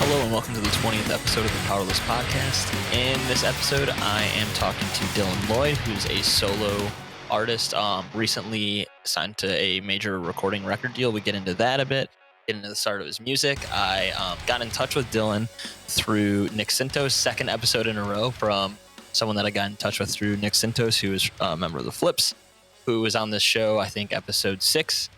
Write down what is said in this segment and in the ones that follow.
Hello and welcome to the 20th episode of the Powerless Podcast. In this episode, I am talking to Dylan Lloyd, who's a solo artist, recently signed to a major recording record deal. We get into that a bit, get into the start of his music. I got in touch with Dylan through Nick Sintos, second episode in a row from someone that I got in touch with through Nick Sintos, who is a member of the Flips, who was on this show, I think, episode 6.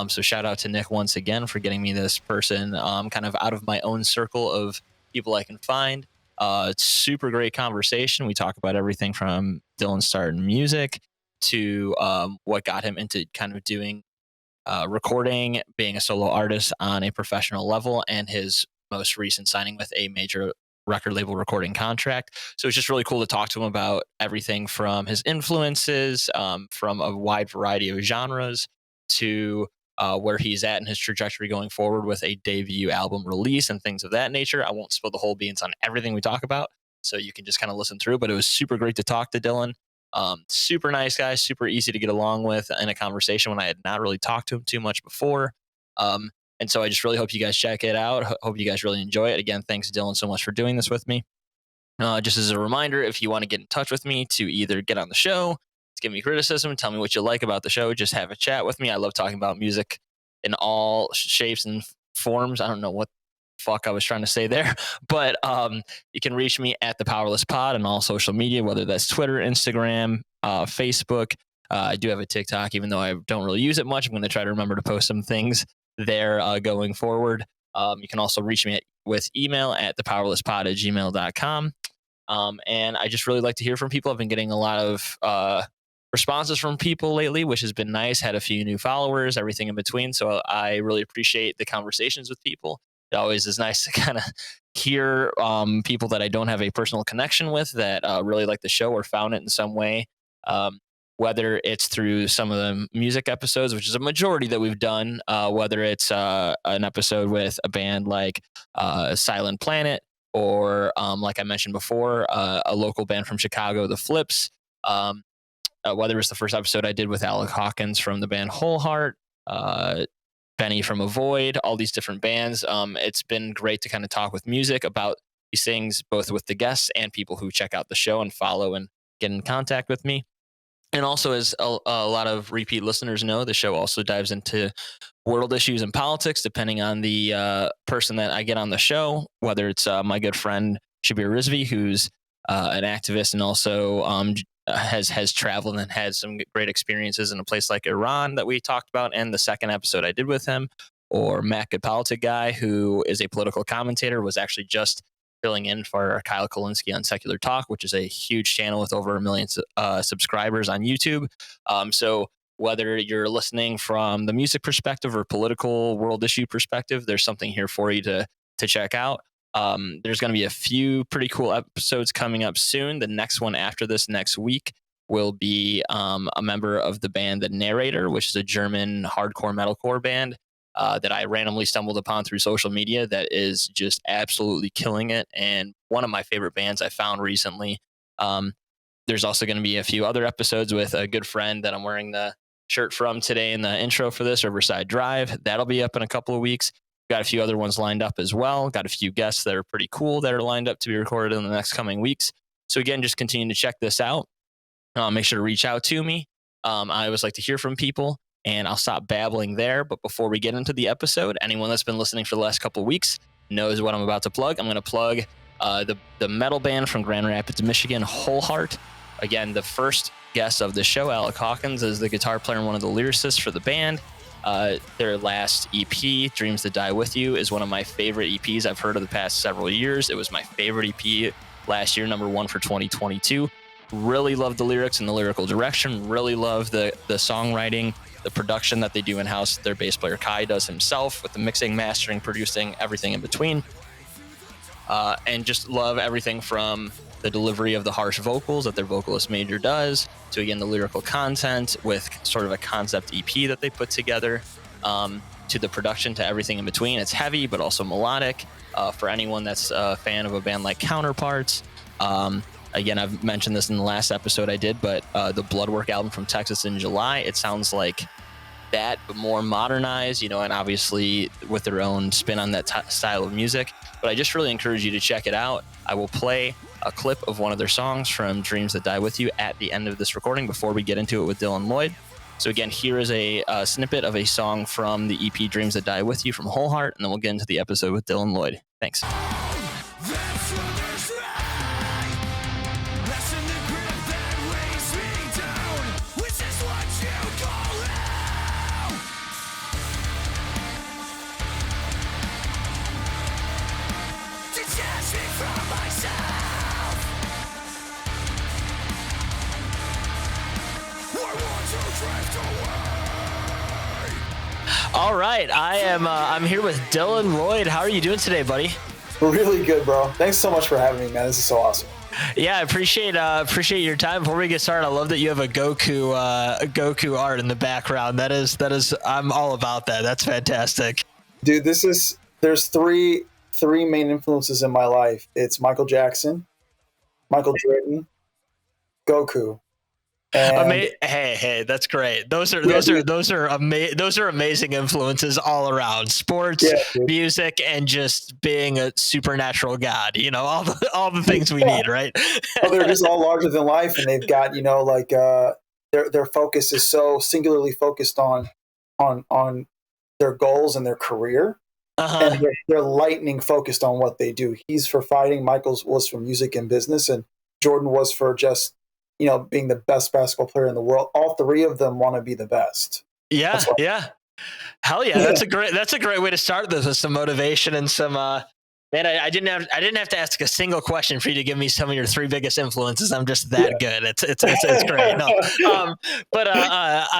So shout out to Nick once again for getting me this person kind of out of my own circle of people I can find. It's super great conversation. We talk about everything from Dylan's start in music to what got him into kind of doing recording, being a solo artist on a professional level, and his most recent signing with a major record label recording contract. So it's just really cool to talk to him about everything from his influences, from a wide variety of genres, to where he's at in his trajectory going forward with a debut album release and things of that nature. I won't spill the whole beans on everything we talk about, so you can just kind of listen through, but it was super great to talk to Dylan. Super nice guy, super easy to get along with in a conversation when I had not really talked to him too much before. And so I just really hope you guys check it out. Hope you guys really enjoy it. Again, thanks Dylan so much for doing this with me. Just as a reminder, if you want to get in touch with me to either get on the show, to give me criticism, tell me what you like about the show, just have a chat with me. I love talking about music in all shapes and forms. I don't know what the fuck I was trying to say there, but you can reach me at the Powerless Pod on all social media, whether that's Twitter, Instagram, Facebook. I do have a TikTok, even though I don't really use it much. I'm going to try to remember to post some things there going forward. You can also reach me with email at thepowerlesspod@gmail.com. And I just really like to hear from people. I've been getting a lot of responses from people lately, which has been nice. Had a few new followers, everything in between. So I really appreciate the conversations with people. It always is nice to kind of hear people that I don't have a personal connection with that really like the show or found it in some way. Whether it's through some of the music episodes, which is a majority that we've done, whether it's an episode with a band like Silent Planet, or like I mentioned before, a local band from Chicago, the Flips, whether it's the first episode I did with Alec Hawkins from the band Whole Heart, Benny from Avoid, all these different bands. It's been great to kind of talk with music about these things, both with the guests and people who check out the show and follow and get in contact with me. And also, as a lot of repeat listeners know, the show also dives into world issues and politics, depending on the person that I get on the show, whether it's my good friend Shabir Rizvi, who's an activist and also has traveled and had some great experiences in a place like Iran that we talked about, and the second episode I did with him, or Matt Good Politic Guy, who is a political commentator, was actually just filling in for Kyle Kolinsky on Secular Talk, which is a huge channel with over 1 million subscribers on YouTube. So whether you're listening from the music perspective or political world issue perspective, there's something here for you to check out. There's going to be a few pretty cool episodes coming up soon. The next one after this next week will be a member of the band The Narrator, which is a German hardcore metalcore band that I randomly stumbled upon through social media that is just absolutely killing it, and one of my favorite bands I found recently. There's also going to be a few other episodes with a good friend that I'm wearing the shirt from today in the intro for this, Riverside Drive. That'll be up in a couple of weeks. Got a few other ones lined up as well. Got a few guests that are pretty cool that are lined up to be recorded in the next coming weeks. So again, just continue to check this out. Make sure to reach out to me. I always like to hear from people, and I'll stop babbling there. But before we get into the episode, anyone that's been listening for the last couple of weeks knows what I'm about to plug. I'm going to plug the metal band from Grand Rapids, Michigan, Whole Heart. Again, the first guest of the show, Alec Hawkins, is the guitar player and one of the lyricists for the band. Their last EP, Dreams That Die With You, is one of my favorite EPs I've heard of the past several years. It was my favorite EP last year, number 1 for 2022. Really love the lyrics and the lyrical direction. Really love the songwriting, the production that they do in-house. Their bass player Kai does himself, with the mixing, mastering, producing, everything in between. And just love everything from the delivery of the harsh vocals that their vocalist Major does, to again the lyrical content with sort of a concept EP that they put together, to the production, to everything in between. It's heavy but also melodic. For anyone that's a fan of a band like Counterparts, again, I've mentioned this in the last episode I did, but the Bloodwork album from Texas in July, it sounds like that, but more modernized, and obviously with their own spin on that style of music. But I just really encourage you to check it out. I will play a clip of one of their songs from Dreams That Die With You at the end of this recording before we get into it with Dylan Lloyd. So again, here is a snippet of a song from the EP Dreams That Die With You from Whole Heart, and then we'll get into the episode with Dylan Lloyd. Thanks. All right, I'm here with Dylan Lloyd. How are you doing today, buddy? Really good, bro. Thanks so much for having me, man. This is so awesome. Yeah, I appreciate your time. Before we get started, I love that you have a Goku art in the background. That is I'm all about that. That's fantastic. Dude, there's three main influences in my life. It's Michael Jackson, Michael Jordan, Goku. Hey, that's great. Those are amazing influences all around. Sports, music, and just being a supernatural god. All the things we need, right? They're just all larger than life, and they've got their focus is so singularly focused on their goals and their career, and they're lightning focused on what they do. He's for fighting. Michael's was for music and business, and Jordan was for just being the best basketball player in the world. All three of them want to be the best. Yeah. Hell yeah. That's a great way to start this with some motivation and some, man, I didn't have to ask a single question for you to give me some of your three biggest influences. I'm just that good. It's great. No. But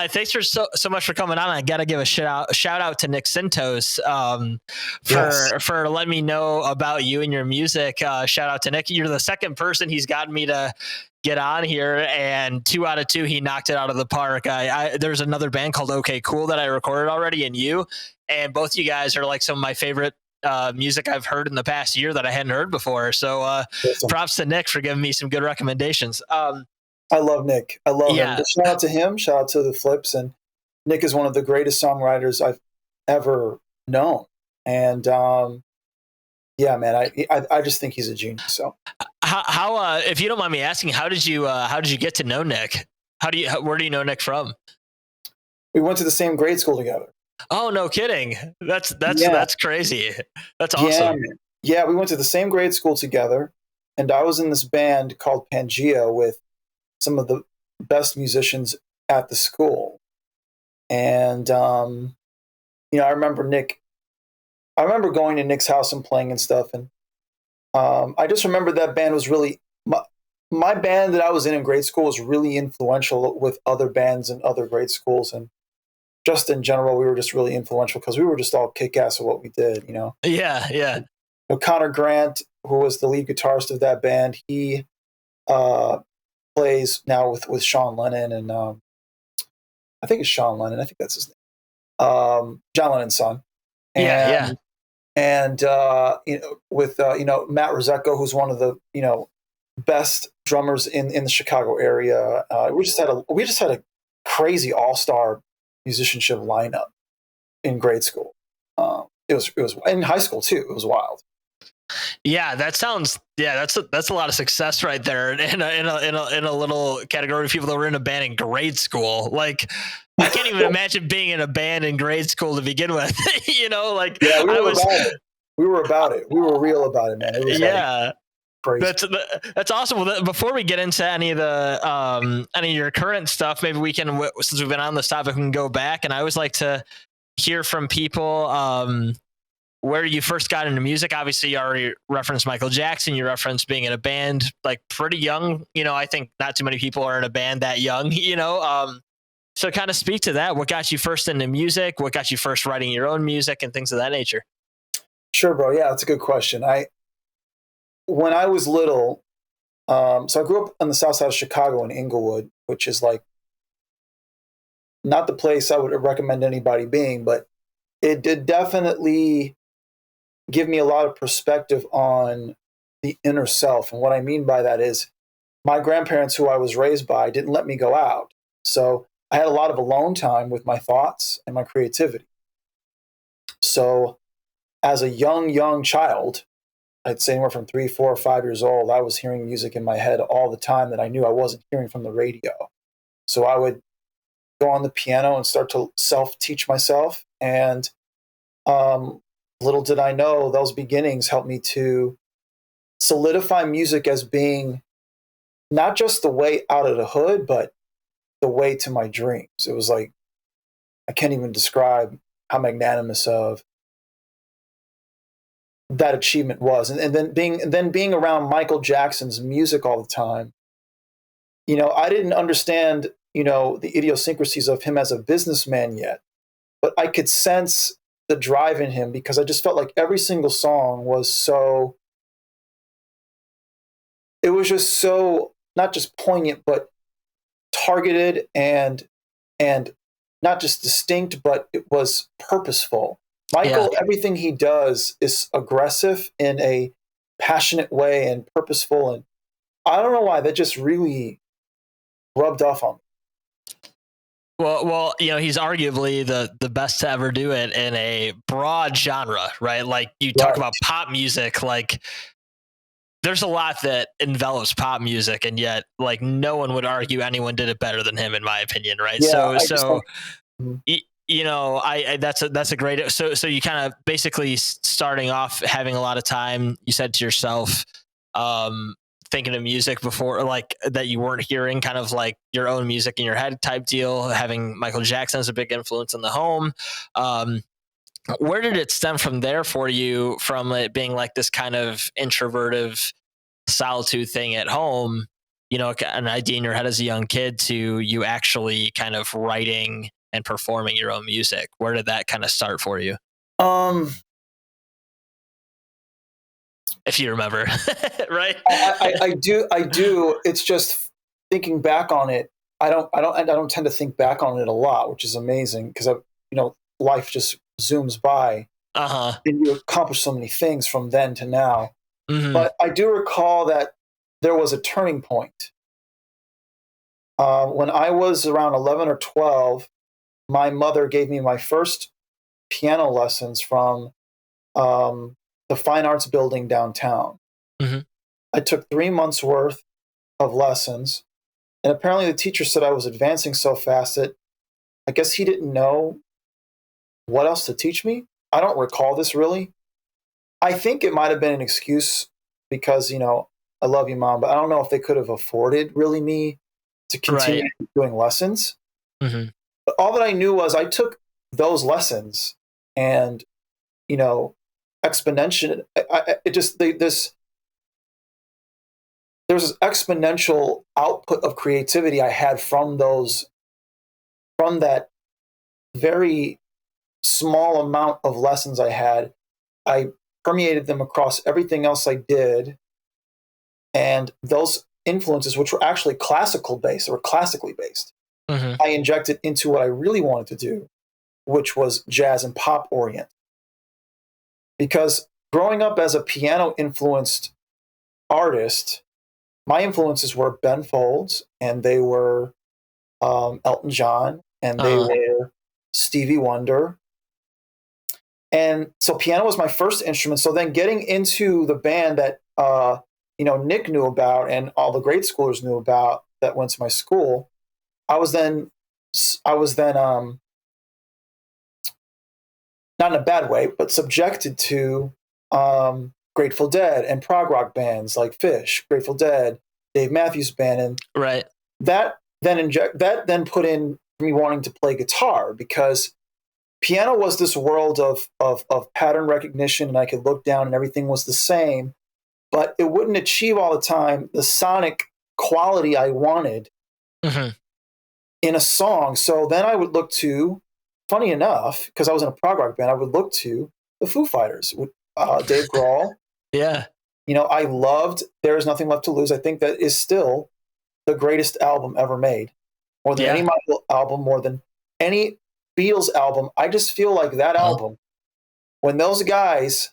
thanks for so much for coming on. I got to give a shout out to Nick Sintos, for letting me know about you and your music. Shout out to Nick. You're the second person he's gotten me to get on here, and 2 out of 2 he knocked it out of the park. There's another band called OK Cool that I recorded already, and both you guys are like some of my favorite music I've heard in the past year that I hadn't heard before. So props to Nick for giving me some good recommendations. I love Nick. I love him. But shout out to him. Shout out to the Flips. And Nick is one of the greatest songwriters I've ever known. And yeah, man, I just think he's a genius. So how if you don't mind me asking, how did you get to know Nick? Where do you know Nick from? We went to the same grade school together. Oh, no kidding. That's crazy. That's awesome. Yeah, we went to the same grade school together, and I was in this band called Pangea with some of the best musicians at the school. And I remember going to Nick's house and playing and stuff, and I just remember that band was really my band that I was in grade school was really influential with other bands in other grade schools, and just in general, we were just really influential because we were just all kick-ass at what we did, Yeah. Connor Grant, who was the lead guitarist of that band, he plays now with Sean Lennon, and I think it's Sean Lennon. I think that's his name. John Lennon's son. And, And with Matt Rosekko, who's one of the best drummers in the Chicago area. We just had a crazy all-star musicianship lineup in grade school. It was in high school too. It was wild. Yeah, that's a lot of success right there in a little category of people that were in a band in grade school. Like, I can't even imagine being in a band in grade school to begin with. We were about it. We were real about it, man. It was crazy. That's awesome. Well, before we get into any of your current stuff, maybe we can, since we've been on this topic, we can go back. And I always like to hear from people where you first got into music. Obviously, you already referenced Michael Jackson. You referenced being in a band like pretty young. I think not too many people are in a band that young. So kind of speak to that. What got you first into music? What got you first writing your own music and things of that nature? Sure, bro. Yeah, that's a good question. When I was little, so I grew up on the south side of Chicago in Inglewood, which is like not the place I would recommend anybody being, but it did definitely give me a lot of perspective on the inner self. And what I mean by that is my grandparents, who I was raised by, didn't let me go out. So I had a lot of alone time with my thoughts and my creativity. So as a young child, I'd say anywhere from 3, 4, or 5 years old, I was hearing music in my head all the time that I knew I wasn't hearing from the radio. So I would go on the piano and start to self-teach myself. And little did I know, those beginnings helped me to solidify music as being not just the way out of the hood, but the way to my dreams. It was like, I can't even describe how magnanimous of that achievement was. And then being around Michael Jackson's music all the time, I didn't understand, the idiosyncrasies of him as a businessman yet, but I could sense the drive in him because I just felt like every single song was so, it was just so not just poignant, but targeted and not just distinct, but it was purposeful. Yeah. Michael, everything he does is aggressive in a passionate way and purposeful. And I don't know why that just really rubbed off on me. Well, he's arguably the best to ever do it in a broad genre, right? Like you talk about pop music, like there's a lot that envelops pop music, and yet like no one would argue anyone did it better than him, in my opinion, right? Yeah, That's a great. So you kind of basically starting off having a lot of time. You said to yourself, thinking of music before, like that you weren't hearing, kind of like your own music in your head type deal. Having Michael Jackson as a big influence in the home. Where did it stem from there for you? From it being like this kind of introverted solitude thing at home, an idea in your head as a young kid, to you actually kind of writing and performing your own music. Where did that kind of start for you? If you remember, right? I do. It's just thinking back on it. I don't tend to think back on it a lot, which is amazing because life just zooms by, and you accomplish so many things from then to now. Mm-hmm. But I do recall that there was a turning point. When I was around 11 or 12, my mother gave me my first piano lessons from the Fine Arts Building downtown. Mm-hmm. I took 3 months worth of lessons, and apparently the teacher said I was advancing so fast that I guess he didn't know what else to teach me. I don't recall this really. I think it might have been an excuse because, I love you, Mom, but I don't know if they could have afforded really me to continue doing lessons. Mm-hmm. But all that I knew was I took those lessons and, exponential. There's this exponential output of creativity I had from that very small amount of lessons I had. I permeated them across everything else I did. And those influences, which were actually classically based, mm-hmm. I injected into what I really wanted to do, which was jazz and pop orient. Because growing up as a piano-influenced artist, my influences were Ben Folds, and they were Elton John, and they were Stevie Wonder. And so piano was my first instrument. So then getting into the band that Nick knew about and all the grade schoolers knew about that went to my school, I was then not in a bad way, but subjected to Grateful Dead and prog rock bands like Phish, Grateful Dead, Dave Matthews Band, and that then put in me wanting to play guitar, because piano was this world of pattern recognition, and I could look down and everything was the same, but it wouldn't achieve all the time the sonic quality I wanted in a song. So then I would look to, funny enough, because I was in a prog rock band, I would look to the Foo Fighters, Dave Grohl. Yeah. I loved There Is Nothing Left to Lose. I think that is still the greatest album ever made. More than any Michael album, more than any Beatles album. I just feel like that album, when those guys,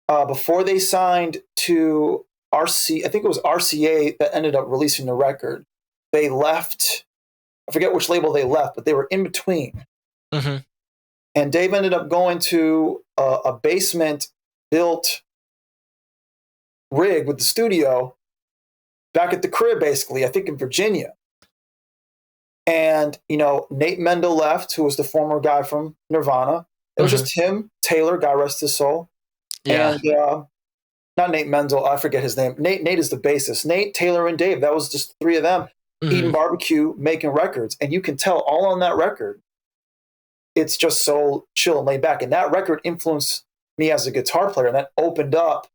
before they signed to I think it was RCA that ended up releasing the record, they left I forget which label they left, but they were in between. Mm-hmm. And Dave ended up going to a basement built rig with the studio back at the crib, basically, I think in Virginia. And, Nate Mendel left, who was the former guy from Nirvana. It was just him, Taylor, God rest his soul. Yeah. And not Nate Mendel, I forget his name. Nate is the bassist. Nate, Taylor, and Dave, that was just three of them eating barbecue, making records. And you can tell all on that record, it's just so chill and laid back. And that record influenced me as a guitar player. And that opened up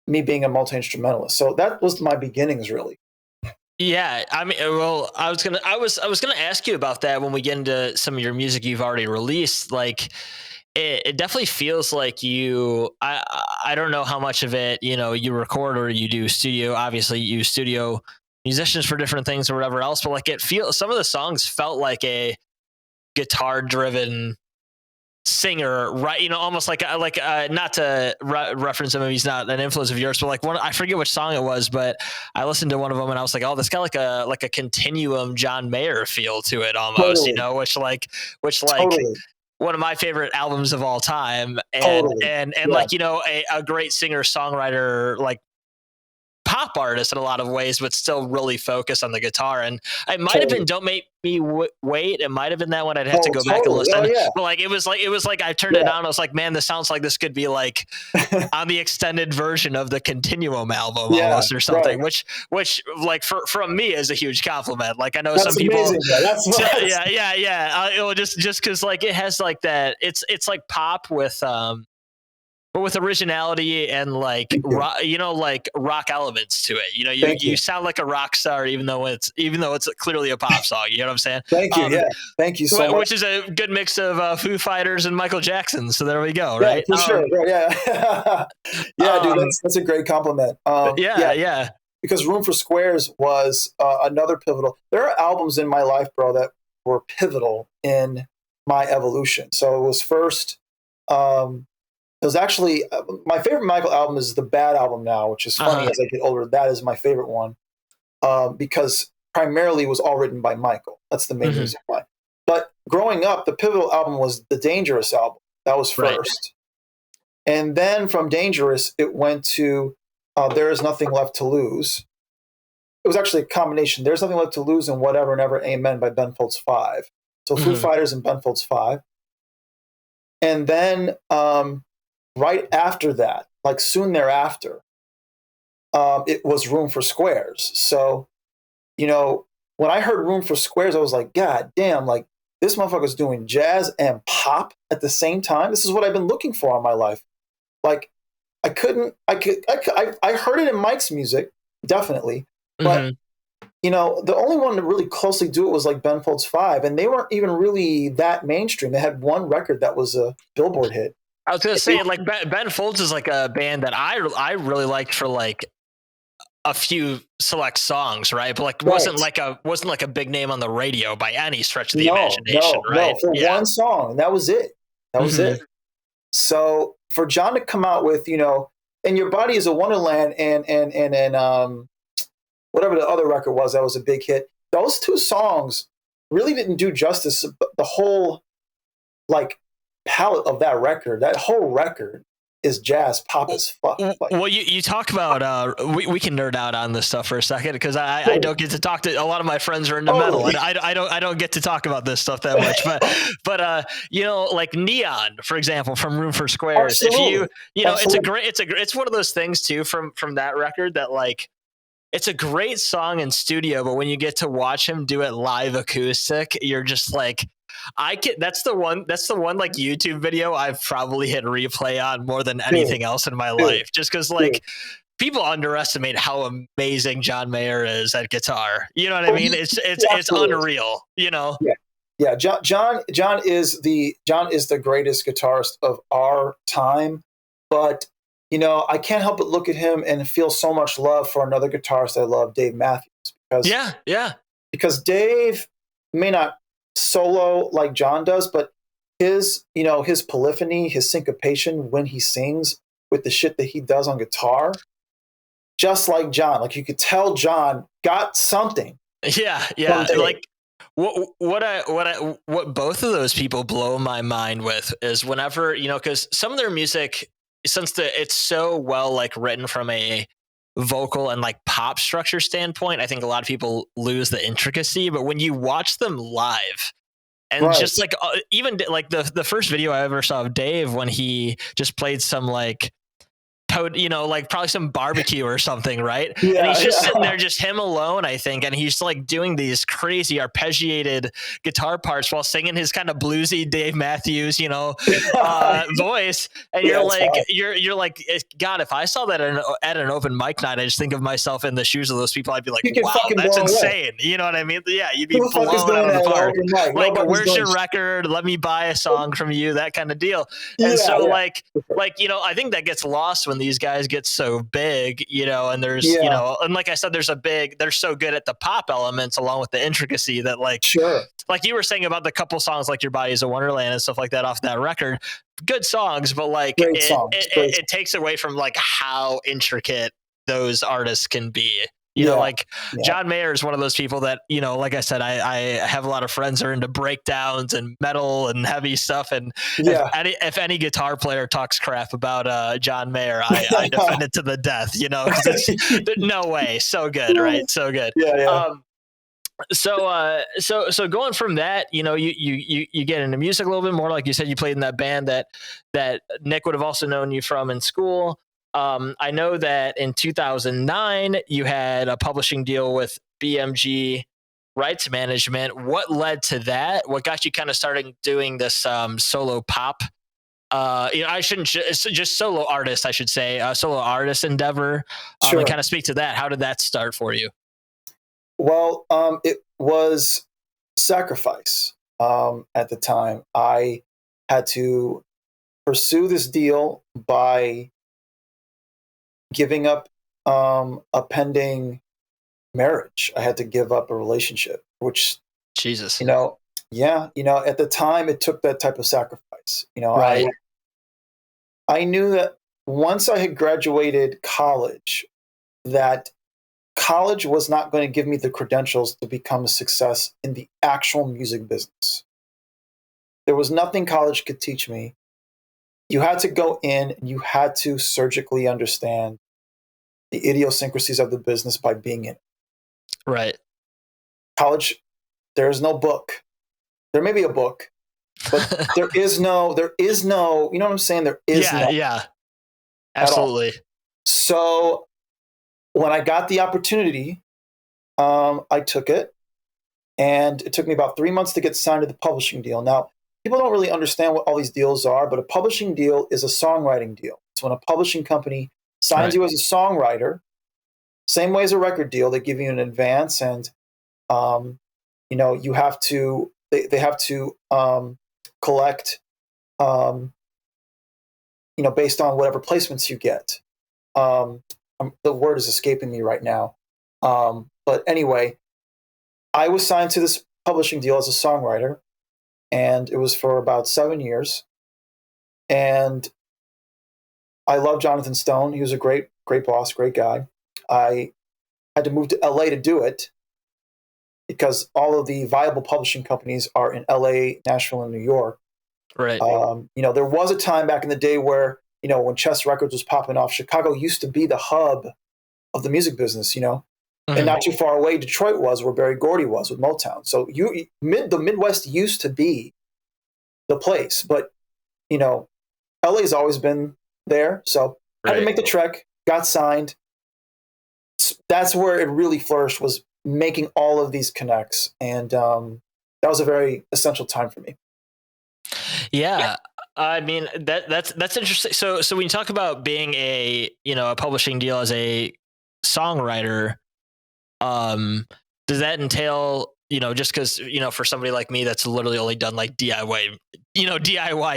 me being a multi-instrumentalist. So that was my beginnings, really. Yeah, I mean, well, I was gonna ask you about that when we get into some of your music you've already released. Like, it definitely feels like you. I don't know how much of it you record or you do studio. Obviously, you use studio musicians for different things or whatever else. But like, some of the songs felt like a guitar driven singer, right? Almost like not to reference him if he's not an influence of yours, but like I forget which song it was, but I listened to one of them and I was like, oh, this got like a continuum John Mayer feel to it almost, Totally. which Totally. one of my favorite albums of all time, and Totally. and Yeah. like a great singer songwriter, like pop artist in a lot of ways, but still really focused on the guitar. And it might have been "Don't Make Me Wait." It might have been that one. I'd have to go back and listen. Oh, yeah. But like it was like I turned it on. I was like, man, this sounds like this could be like on the extended version of the Continuum album almost or something. Right. Which like from me is a huge compliment. Like I know that's some people. Amazing, that's yeah. Just because like it has like that. It's like pop with but with originality and like like rock elements to it. You sound like a rock star even though it's clearly a pop song. You know what I'm saying? Thank you. Yeah, thank you so much. Which is a good mix of Foo Fighters and Michael Jackson. So there we go. Yeah, right? For sure. Yeah. Yeah, dude, that's a great compliment. Yeah. Because Room for Squares was another pivotal. There are albums in my life, bro, that were pivotal in my evolution. So it was first. It was actually my favorite Michael album is the Bad album now, which is funny as I get older. That is my favorite one because primarily it was all written by Michael. That's the main reason why. But growing up, the pivotal album was the Dangerous album. That was first. Right. And then from Dangerous, it went to There Is Nothing Left to Lose. It was actually a combination. There's Nothing Left to Lose and Whatever, Never, Amen by Ben Folds 5. So Foo Fighters and Ben Folds 5. And then right after that, like soon thereafter, it was Room for Squares. So, when I heard Room for Squares, I was like, God damn, like this motherfucker's doing jazz and pop at the same time. This is what I've been looking for all my life. Like I heard it in Mike's music, definitely. But, the only one to really closely do it was like Ben Folds 5. And they weren't even really that mainstream. They had one record that was a Billboard hit. I was gonna say, like Ben Folds is like a band that I really liked for like a few select songs, right? But like wasn't like a big name on the radio by any stretch of the imagination, right? No, for one song, and that was it. That was it. So for John to come out with, and Your Body Is a Wonderland and whatever the other record was that was a big hit, those two songs really didn't do justice. The whole like palette of that whole record is jazz pop as fuck. Well, you talk about we can nerd out on this stuff for a second because I don't get to talk to a lot of my friends are into metal and I don't get to talk about this stuff that much, but like Neon, for example, from Room for Squares. Absolutely. If it's one of those things too from that record that like it's a great song in studio, but when you get to watch him do it live acoustic, you're just like, that's the one like YouTube video I've probably hit replay on more than anything else in my life, just because like people underestimate how amazing John Mayer is at guitar. You know what I mean? It's unreal. Yeah. John is the greatest guitarist of our time, but I can't help but look at him and feel so much love for another guitarist I love, Dave Matthews, because Dave may not solo like John does, but his polyphony, his syncopation when he sings with the shit that he does on guitar, just like John, like you could tell John got something Yeah, from yeah. Dave. Like what both of those people blow my mind with is whenever, because some of their music, since it's so well like written from a vocal and like pop structure standpoint, I think a lot of people lose the intricacy. But when you watch them live, and Right. just like even like the first video I ever saw of Dave when he just played some like like probably some barbecue or something, right? And he's Yeah, just sitting yeah. there, just him alone, I think, and he's like doing these crazy arpeggiated guitar parts while singing his kind of bluesy Dave Matthews, voice. And Yeah, you're it's like, fine. you're like, God, if I saw that at an open mic night, I just think of myself in the shoes of those people. I'd be like, You get wow, fucking that's blown away. insane. You know what I mean? Yeah, you'd be Who the fuck is blown out doing of the that at an park. open mic? Like, Nobody's where's doing your shit. record? Let me buy a song from you. That kind of deal. And Yeah, so yeah. I think that gets lost when these guys get so big, and there's, Yeah, and like I said, they're so good at the pop elements along with the intricacy that sure. like you were saying about the couple songs like Your Body's a Wonderland and stuff like that off that record, good songs, but like Great songs. Great songs. it takes away from like how intricate those artists can be. Yeah, Like yeah. John Mayer is one of those people that, like I said, I have a lot of friends who are into breakdowns and metal and heavy stuff. And Yeah. if any guitar player talks crap about John Mayer, I defend it to the death, because it's no way. So good, right? So good. Yeah, yeah. So going from that, you get into music a little bit more. Like you said, you played in that band that Nick would have also known you from in school. I know that in 2009 you had a publishing deal with BMG Rights Management. What led to that? What got you kind of starting doing this solo pop? I shouldn't just solo artist, I should say, solo artist endeavor. Sure. And kind of speak to that. How did that start for you? Well, it was sacrifice at the time. I had to pursue this deal by giving up a pending marriage. I had to give up a relationship, which, Jesus. at the time it took that type of sacrifice. Right. I knew that once I had graduated college, that college was not going to give me the credentials to become a success in the actual music business. There was nothing college could teach me. You had to go in and you had to surgically understand the idiosyncrasies of the business by being in it. Right. College, there is no book. There may be a book, but there is no, you know what I'm saying? There is no. Yeah. Absolutely. So when I got the opportunity, I took it, and it took me about 3 months to get signed to the publishing deal. Now, people don't really understand what all these deals are, but a publishing deal is a songwriting deal. It's when a publishing company signs you as a songwriter, same way as a record deal. They give you an advance, and you have to. They have to collect, based on whatever placements you get. The word is escaping me right now. But anyway, I was signed to this publishing deal as a songwriter, and it was for about 7 years. And I love Jonathan Stone. He was a great boss, great guy. I had to move to LA to do it because all of the viable publishing companies are in LA, Nashville, and New York. Right. There was a time back in the day where, when Chess Records was popping off, Chicago used to be the hub of the music business, and not too far away, Detroit was where Berry Gordy was with Motown. So the Midwest used to be the place, but LA's always been there. So I had to make the trek, got signed. That's where it really flourished, was making all of these connects. And that was a very essential time for me. Yeah. I mean, that's interesting. So when you talk about being a publishing deal as a songwriter, does that entail, just because, for somebody like me that's literally only done like DIY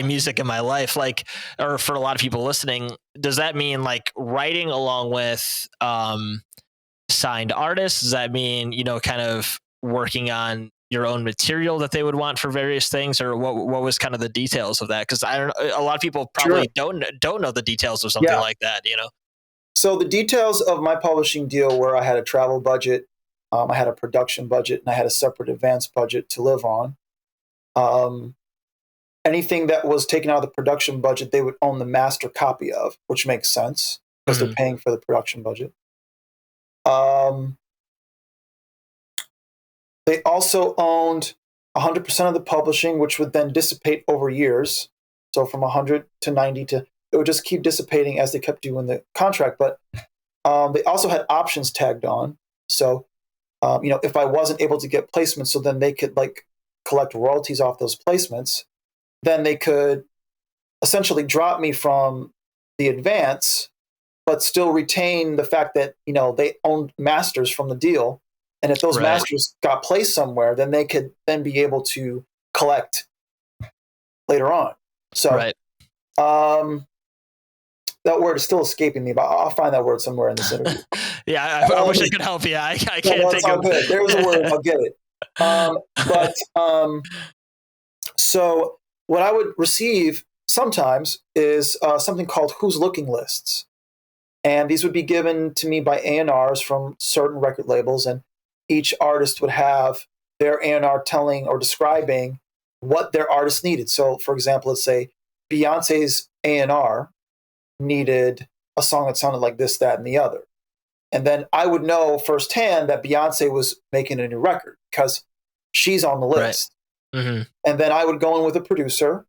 music in my life, like, or for a lot of people listening, does that mean like writing along with signed artists? Does that mean, kind of working on your own material that they would want for various things, or what was kind of the details of that? Because I don't know, a lot of people probably don't know the details of something like that, So the details of my publishing deal were I had a travel budget. I had a production budget and I had a separate advance budget to live on. Um, Anything that was taken out of the production budget, they would own the master copy of, which makes sense because they're paying for the production budget. They also owned 100% of the publishing, which would then dissipate over years. So from 100 to 90 to, it would just keep dissipating as they kept doing the contract. But they also had options tagged on. So, if I wasn't able to get placements, so then they could like collect royalties off those placements, then they could essentially drop me from the advance, but still retain the fact that, they owned masters from the deal. And if those masters got placed somewhere, then they could then be able to collect later on. So that word is still escaping me, but I'll find that word somewhere in this interview. Yeah, I wish I could help you. I can't think of it. There's a word, I'll get it. So what I would receive sometimes is something called Who's Looking lists. And these would be given to me by A&Rs from certain record labels, and each artist would have their A&R telling or describing what their artist needed. So, for example, let's say Beyonce's A&R needed a song that sounded like this, that, and the other. And then I would know firsthand that Beyonce was making a new record because she's on the list. Right. Mm-hmm. And then I would go in with a producer,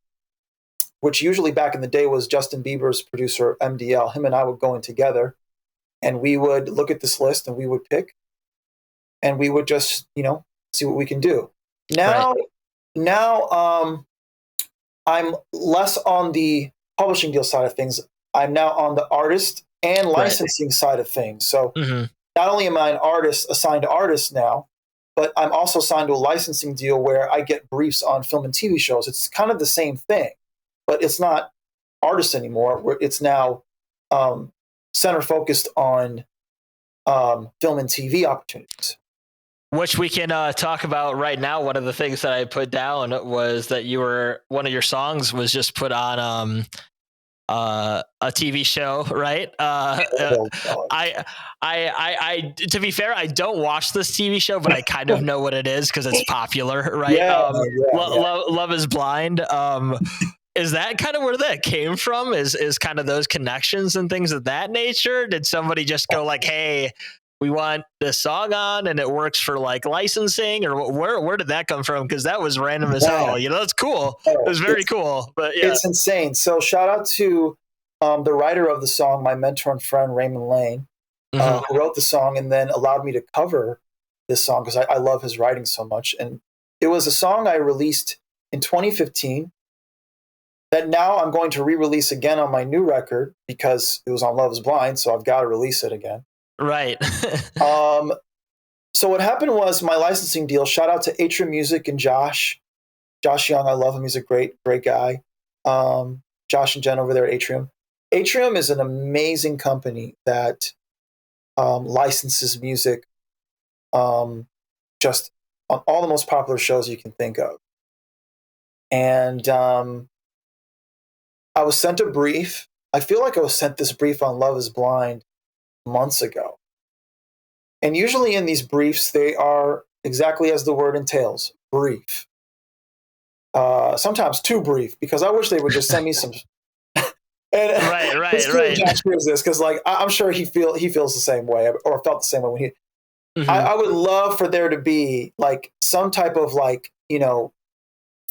which usually back in the day was Justin Bieber's producer, MDL. Him and I would go in together, and we would look at this list and we would pick, and we would just, see what we can do. Now, I'm less on the publishing deal side of things. I'm now on the artist and licensing side of things. So not only am I an artist, assigned to artists now, but I'm also signed to a licensing deal where I get briefs on film and TV shows. It's kind of the same thing, but it's not artists anymore. It's now center focused on film and TV opportunities. Which we can talk about right now. One of the things that I put down was that one of your songs was just put on a TV show, right? I to be fair, I don't watch this TV show, but I kind of know what it is because it's popular, right? Love is Blind. Is that kind of where that came from? Is kind of those connections and things of that nature? Did somebody just go like, hey, we want this song on and it works for like licensing, or where did that come from? Because that was random as hell. That's cool. It was very cool, but yeah, it's insane. So shout out to the writer of the song, my mentor and friend, Raymond Lane, who wrote the song and then allowed me to cover this song because I love his writing so much. And it was a song I released in 2015 that now I'm going to re-release again on my new record because it was on Love is Blind. So I've got to release it again. Right. So what happened was my licensing deal, shout out to Atrium Music and Josh Young. I love him. He's a great guy. Josh and Jen over there at Atrium. Atrium is an amazing company that licenses music just on all the most popular shows you can think of. And I was sent a brief. I feel like I was sent this brief on Love is Blind months ago. And usually in these briefs, they are exactly as the word entails, brief. Sometimes too brief, because I wish they would just send me some. Right. Josh hears this because, like, I'm sure he feels the same way, or felt the same way when he. I would love for there to be like some type of like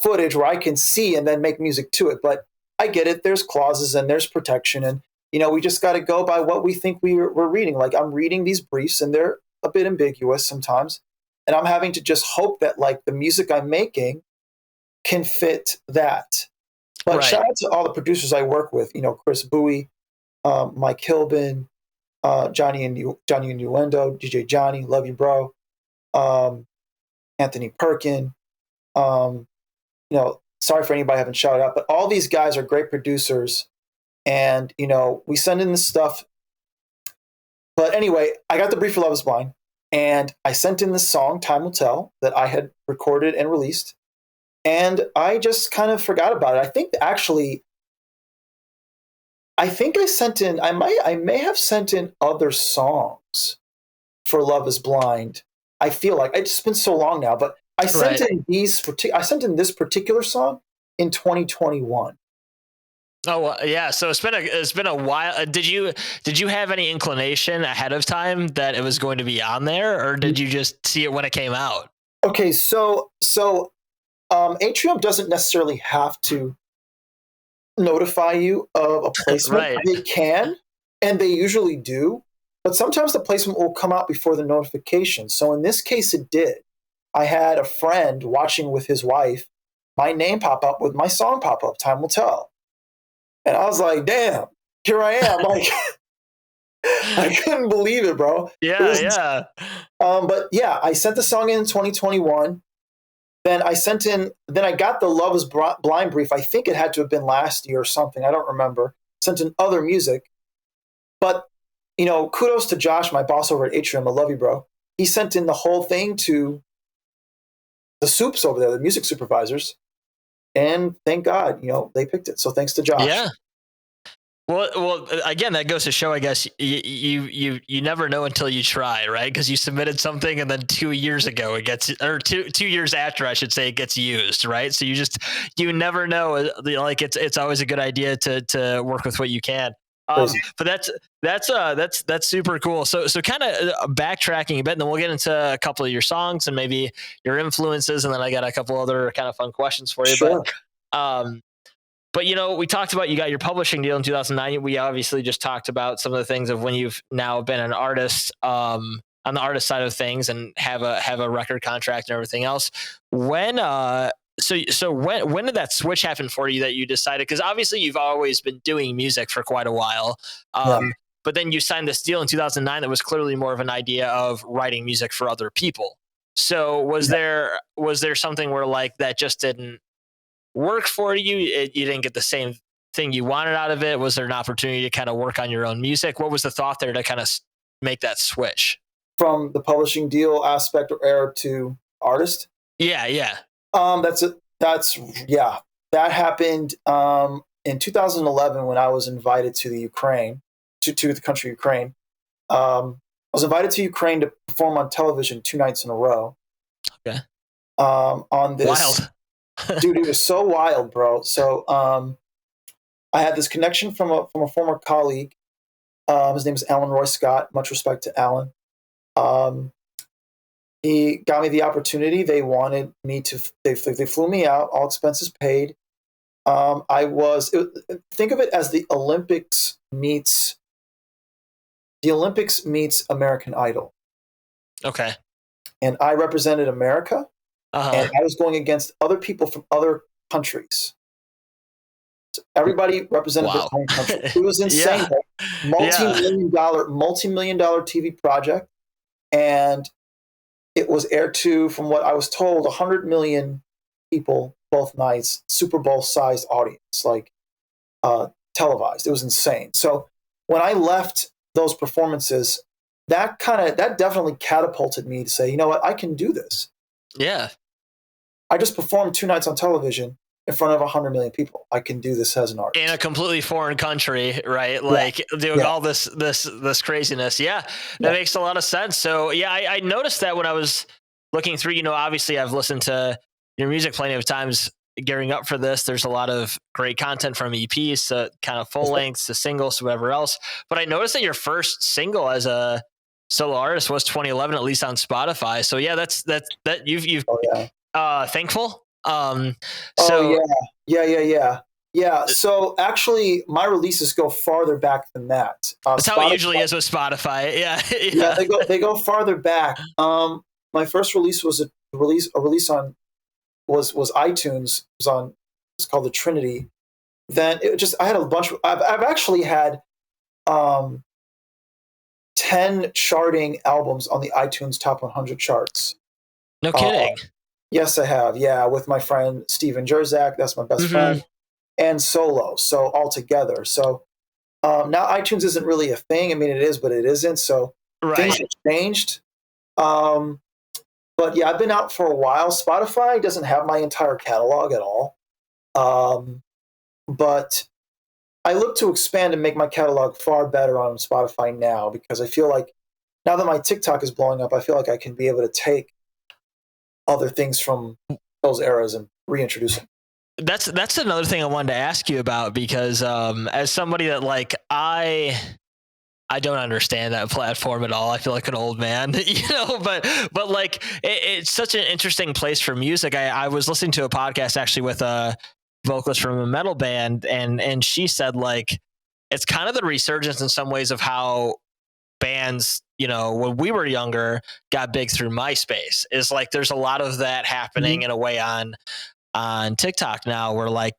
footage where I can see and then make music to it. But I get it. There's clauses and there's protection, and we just got to go by what we think we're reading. Like I'm reading these briefs and they're a bit ambiguous sometimes, and I'm having to just hope that like the music I'm making can fit that. But shout out to all the producers I work with, Chris Bowie, Mike Hilbin, Johnny Innuendo, DJ Johnny, love you, bro. Anthony Perkin. Sorry for anybody I haven't shouted out, but all these guys are great producers. And, we send in this stuff. But anyway, I got the brief for Love is Blind, and I sent in this song, Time Will Tell, that I had recorded and released. And I just kind of forgot about it. I think I sent in, I may have sent in other songs for Love is Blind I feel like it's just been so long now, but I sent Right. in I sent in this particular song in 2021. Oh well, yeah. So it's been a while. Did you have any inclination ahead of time that it was going to be on there, or did you just see it when it came out? Okay, Atrium doesn't necessarily have to notify you of a placement. Right. They can, and they usually do, but sometimes the placement will come out before the notification. So in this case, it did. I had a friend watching with his wife, my name pop up with my song pop up, Time Will Tell. And I was like, damn, here I am. Like, I couldn't believe it, bro. It Yeah, was, yeah. but yeah, I sent the song in 2021. Then I got the Love is Blind brief. I think it had to have been last year or something. I don't remember. Sent in other music. But, kudos to Josh, my boss over at Atrium. I love you, bro. He sent in the whole thing to the soups over there, the music supervisors. And thank God, they picked it. So thanks to Josh. Yeah. Well, again, that goes to show, I guess, you never know until you try, right? Because you submitted something, and then 2 years ago it gets, or two years after, I should say, it gets used, right? So you never know. Like it's always a good idea to work with what you can. Crazy. But that's super cool. So kind of backtracking a bit, and then we'll get into a couple of your songs and maybe your influences, and then I got a couple other kind of fun questions for you. Sure. Um, but we talked about, you got your publishing deal in 2009. We obviously just talked about some of the things of when you've now been an artist, on the artist side of things, and have a record contract and everything else. When did that switch happen for you, that you decided? Because obviously you've always been doing music for quite a while, Yeah. but then you signed this deal in 2009 that was clearly more of an idea of writing music for other people. So was there something where, like, that just didn't work for you? You didn't get the same thing you wanted out of it? Was there an opportunity to kind of work on your own music? What was the thought there to kind of make that switch? From the publishing deal aspect or era to artist. Yeah, yeah. That's yeah. That happened in 2011 when I was invited to the Ukraine, to the country Ukraine. I was invited to Ukraine to perform on television 2 nights in a row. Okay. On this, Wild. dude, it was so wild, bro. So I had this connection from a former colleague. His name is Alan Roy Scott. Much respect to Alan. He got me the opportunity. They wanted me to. They flew me out, all expenses paid. Think of it as the Olympics meets American Idol, Okay. and I represented America, and Uh-huh. I was going against other people from other countries. So everybody represented their Wow. own country. It was insane. Yeah. Yeah. Multi-million dollar TV project, and it was aired to, from what I was told, 100 million people both nights, Super Bowl sized audience, like televised. It was insane. So when I left those performances, that definitely catapulted me to say, you know what, I can do this. Yeah. I just performed 2 nights on television in front of 100 million people. I can do this as an artist. In a completely foreign country, right? Yeah. Like doing Yeah. all this craziness. Yeah, that Yeah. makes a lot of sense. So yeah, I noticed that when I was looking through. Obviously I've listened to your music plenty of times gearing up for this. There's a lot of great content, from EPs to kind of full lengths to singles to whatever else. But I noticed that your first single as a solo artist was 2011, at least on Spotify. So yeah, that you've Oh yeah. thankful. Oh So yeah. So actually, my releases go farther back than that. that's how it usually is with Spotify. Yeah, Yeah, they go farther back. My first release was a release on was iTunes. It's called the Trinity. Then I had a bunch. I've actually had 10 charting albums on the iTunes Top 100 charts. No Uh, kidding. yes, I have. Yeah, with my friend Steven Jerzak, that's my best Mm-hmm. friend, and solo. So all together. So now iTunes isn't really a thing. I mean, it is, but it isn't. So things Right. have changed. Um, but yeah, I've been out for a while. Spotify doesn't have my entire catalog at all. But I look to expand and make my catalog far better on Spotify now, because I feel like now that my TikTok is blowing up, I feel like I can be able to take other things from those eras and reintroduce them. That's another thing I wanted to ask you about, because as somebody that like I don't understand that platform at all. I feel like an old man, but like it's such an interesting place for music. I was listening to a podcast actually with a vocalist from a metal band, and she said like it's kind of the resurgence in some ways of how bands, when we were younger, got big through MySpace. Is like there's a lot of that happening in a way on TikTok now, where like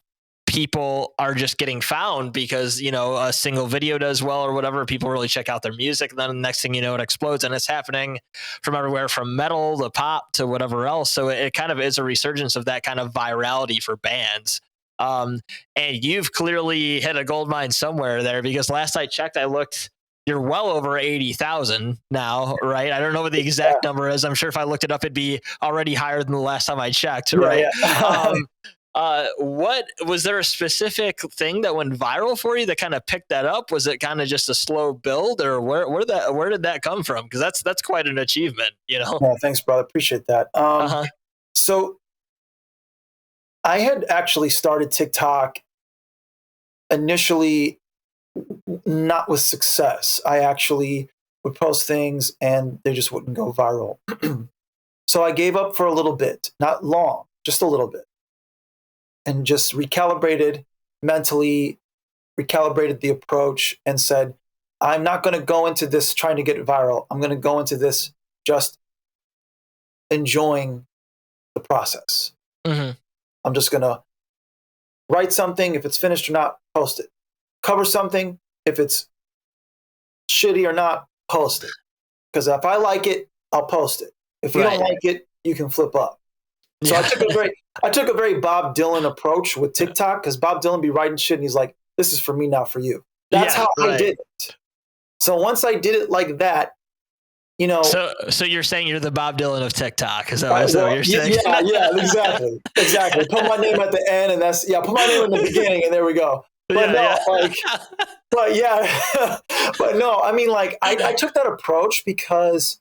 people are just getting found because a single video does well or whatever. People really check out their music, and then the next thing you know, it explodes, and it's happening from everywhere, from metal to pop to whatever else. So it kind of is a resurgence of that kind of virality for bands. And you've clearly hit a gold mine somewhere there, because last I checked, I looked, you're well over 80,000 now, right? I don't know what the exact number is. I'm sure if I looked it up, it'd be already higher than the last time I checked, right? What was there a specific thing that went viral for you that kind of picked that up? Was it kind of just a slow build, or where did that come from? Because that's quite an achievement, Yeah, thanks, brother. Appreciate that. So I had actually started TikTok initially not with success. I actually would post things and they just wouldn't go viral. So I gave up for a little bit, not long, just a little bit, and just recalibrated mentally, recalibrated the approach, and said, I'm not going to go into this trying to get viral. I'm going to go into this just enjoying the process. I'm just going to write something. If it's finished or not, post it. Cover something. If it's shitty or not, post it. Because if I like it, I'll post it. If you don't like it, you can flip up. So I took a very Bob Dylan approach with TikTok, because Bob Dylan be writing shit and he's like, this is for me, not for you. That's how I did it. So once I did it like that, So you're saying you're the Bob Dylan of TikTok? Is that what you're saying? Yeah, exactly. Put my name at the end, and put my name in the beginning, and there we go. But but no, I mean, like, I took that approach because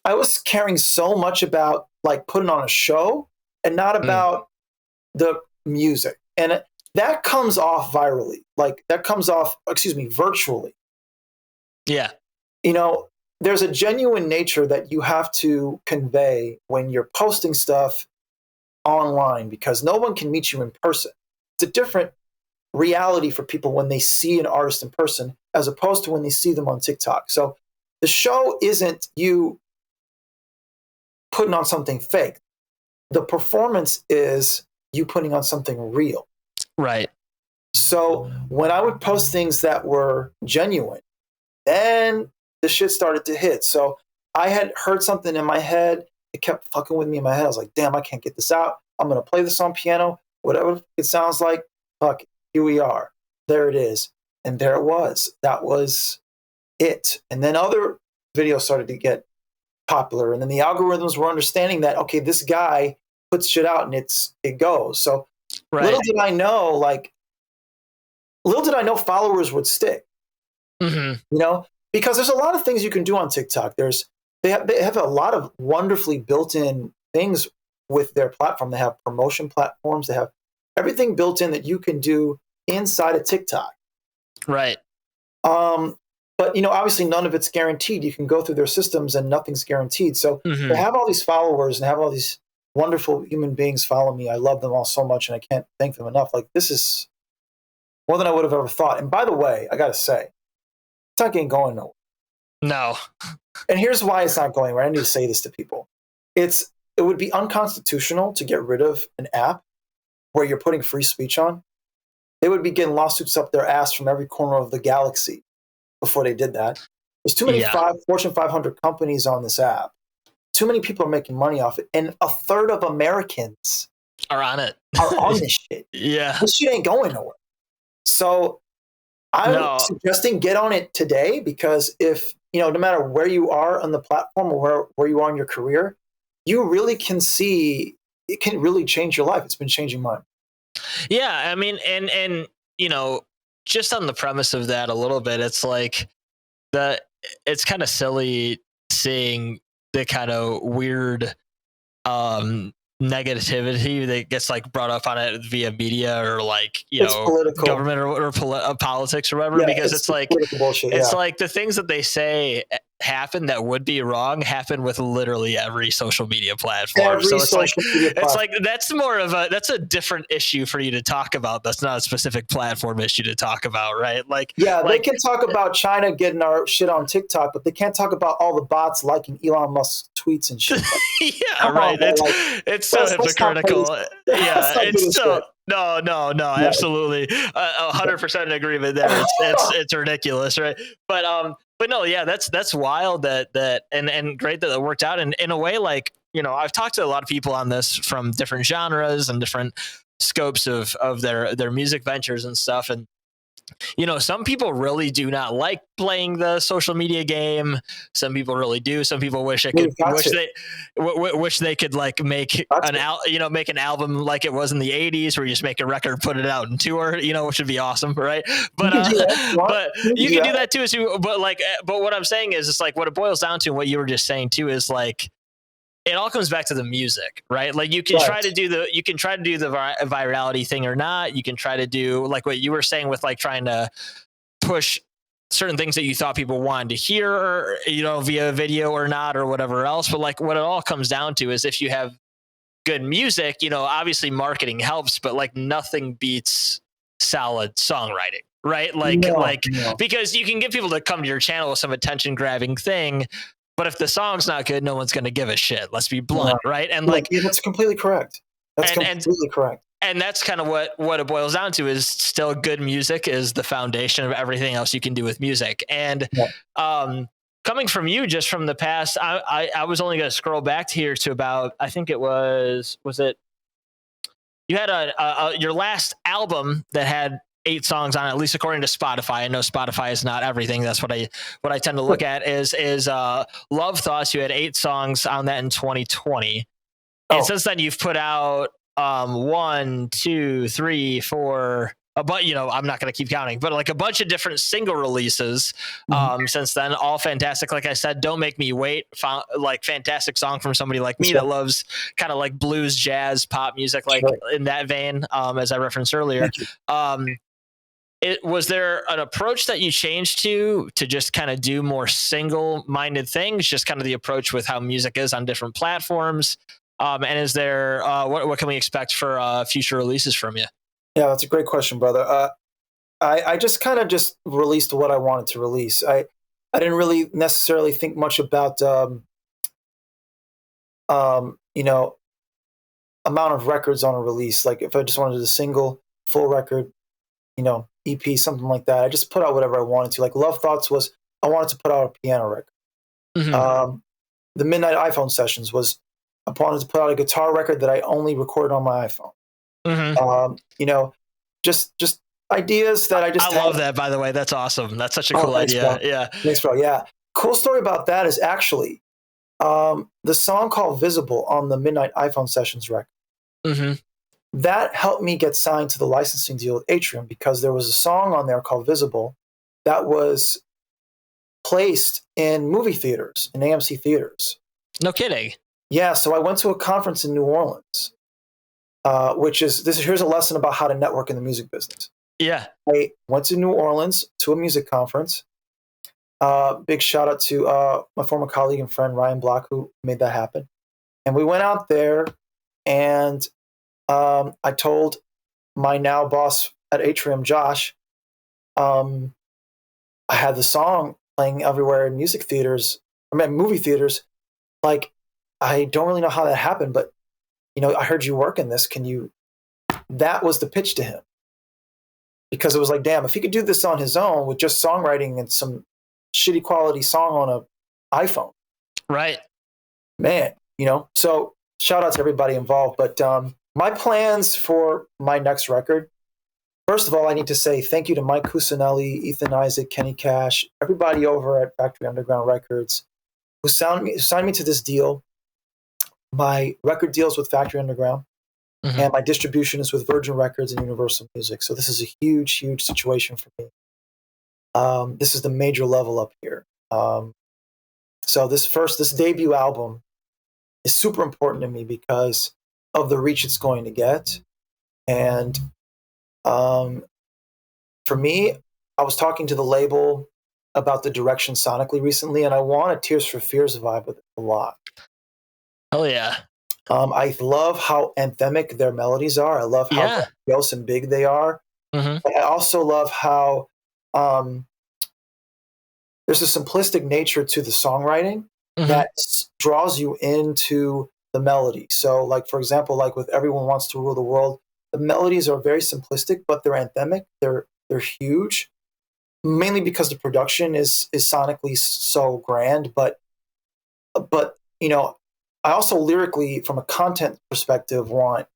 I was caring so much about like putting on a show and not about the music. And that comes off virally. Like that comes off, virtually. Yeah. There's a genuine nature that you have to convey when you're posting stuff online, because no one can meet you in person. It's a different reality for people when they see an artist in person as opposed to when they see them on TikTok. So the show isn't you putting on something fake. The performance is you putting on something real. Right. So when I would post things that were genuine, then the shit started to hit. So I had heard something in my head. It kept fucking with me in my head. I was like, damn, I can't get this out. I'm going to play this on piano. Whatever it sounds like, fuck it. Here we are. There it is. And there it was. That was it. And then other videos started to get popular. And then the algorithms were understanding that, okay, this guy puts shit out and it goes. So little did I know followers would stick. Because there's a lot of things you can do on TikTok. They have a lot of wonderfully built-in things with their platform. They have promotion platforms. They have everything built in that you can do inside of TikTok. Right. But obviously none of it's guaranteed. You can go through their systems and nothing's guaranteed. So they have all these followers and have all these wonderful human beings follow me. I love them all so much, and I can't thank them enough. Like, this is more than I would have ever thought. And by the way, I got to say, TikTok ain't going nowhere. No. And here's why it's not going. Right? I need to say this to people. It would be unconstitutional to get rid of an app where you're putting free speech on. They would be getting lawsuits up their ass from every corner of the galaxy before they did that. There's too many Fortune 500 companies on this app. Too many people are making money off it. And a third of Americans are on it. Are on this shit. Yeah. This shit ain't going nowhere. So I'm suggesting get on it today, because if, no matter where you are on the platform or where you are in your career, you really can see it can really change your life. It's been changing mine. Yeah. I mean, and just on the premise of that a little bit, it's like it's kind of silly seeing the kind of weird negativity that gets like brought up on it via media or like, It's political. government or politics or whatever, Yeah, because it's like, political bullshit. it's Yeah, like the things that they say happen that would be wrong happen with literally every social media platform. every So it's like, social media platform. that's more of that's a different issue for you to talk about. That's not a specific platform issue to talk about, right? Yeah, they Like can talk about China getting our shit on TikTok, but they can't talk about all the bots liking Elon Musk's tweets and shit. Like, yeah, come on, right. man. Like, It's so let's not play hypocritical. this. Let's Yeah, not do it's this so shit. no, Yeah. absolutely, 100% agreement there. It's ridiculous, right? But no, yeah, that's wild and great that it worked out. And in a way, like, I've talked to a lot of people on this from different genres and different scopes of their music ventures and stuff, and some people really do not like playing the social media game. Some people really do. Some people wish it could, wish they could like make make an album like it was in the '80s, where you just make a record, put it out and tour, which would be awesome, right? But but you can do that too. But what I'm saying is, it's like what it boils down to, and what you were just saying too, is like, it all comes back to the music, right? Like you can try to do the virality thing or not. You can try to do like what you were saying with like trying to push certain things that you thought people wanted to hear, via video or not, or whatever else. But like what it all comes down to is, if you have good music, obviously marketing helps, but like nothing beats solid songwriting, right? Because you can get people to come to your channel with some attention grabbing thing, but if the song's not good, no one's going to give a shit. Let's be blunt, right? And that's completely correct. That's completely correct. And that's kind of what it boils down to, is still good music is the foundation of everything else you can do with music. And coming from you, just from the past, I was only going to scroll back here to about, I think it was it, you had your last album that had 8 songs on it, at least according to Spotify. I know Spotify is not everything. That's what I tend to look at is Love Thoughts. You had 8 songs on that in 2020. And since then you've put out 1, 2, 3, 4, but I'm not going to keep counting, but like a bunch of different single releases since then, all fantastic. Like I said, Don't Make Me Wait, like fantastic song from somebody like me that loves kind of like blues, jazz, pop music, like in that vein, as I referenced earlier. Was there an approach that you changed to just kind of do more single-minded things, just kind of the approach with how music is on different platforms? And is there what can we expect for future releases from you? Yeah, that's a great question, brother. I just kind of just released what I wanted to release. I didn't really necessarily think much about amount of records on a release. Like if I just wanted a single, full record, EP, something like that. I just put out whatever I wanted to. Like Love Thoughts was, I wanted to put out a piano record. The Midnight iPhone Sessions was, I wanted to put out a guitar record that I only recorded on my iPhone. Just ideas that I just love that, by the way. That's awesome. That's such a cool idea. Bro. Yeah. Thanks, bro. Yeah. Cool story about that is actually the song called Visible on the Midnight iPhone Sessions record. That helped me get signed to the licensing deal with Atrium, because there was a song on there called Visible that was placed in movie theaters, in AMC theaters. No kidding. Yeah, so I went to a conference in New Orleans, here's a lesson about how to network in the music business. Yeah. I went to New Orleans to a music conference. Big shout out to my former colleague and friend, Ryan Block, who made that happen. And we went out there, and I told my now boss at Atrium, Josh, I had the song playing everywhere in movie theaters. Like, I don't really know how that happened, but I heard you work in this. That was the pitch to him, because it was like, damn, if he could do this on his own with just songwriting and some shitty quality song on a iPhone, right? Man, so shout out to everybody involved. But my plans for my next record, first of all, I need to say thank you to Mike Cusinelli, Ethan Isaac, Kenny Cash, everybody over at Factory Underground Records who signed me to this deal. My record deals with Factory Underground, and my distribution is with Virgin Records and Universal Music. So this is a huge, huge situation for me. This is the major level up here. Um, so this debut album is super important to me because of the reach it's going to get. And um, for me, I was talking to the label about the direction sonically recently, and I want a Tears for Fears vibe with it a lot. Oh yeah. I love how anthemic their melodies are. I love how Yeah. grandiose and big they are. Mm-hmm. But I also love how um, there's a simplistic nature to the songwriting Mm-hmm. that draws you into the melody. So, like for example, like with "Everyone Wants to Rule the World," the melodies are very simplistic, but they're anthemic. They're huge, mainly because the production is sonically so grand. But I also lyrically, from a content perspective, want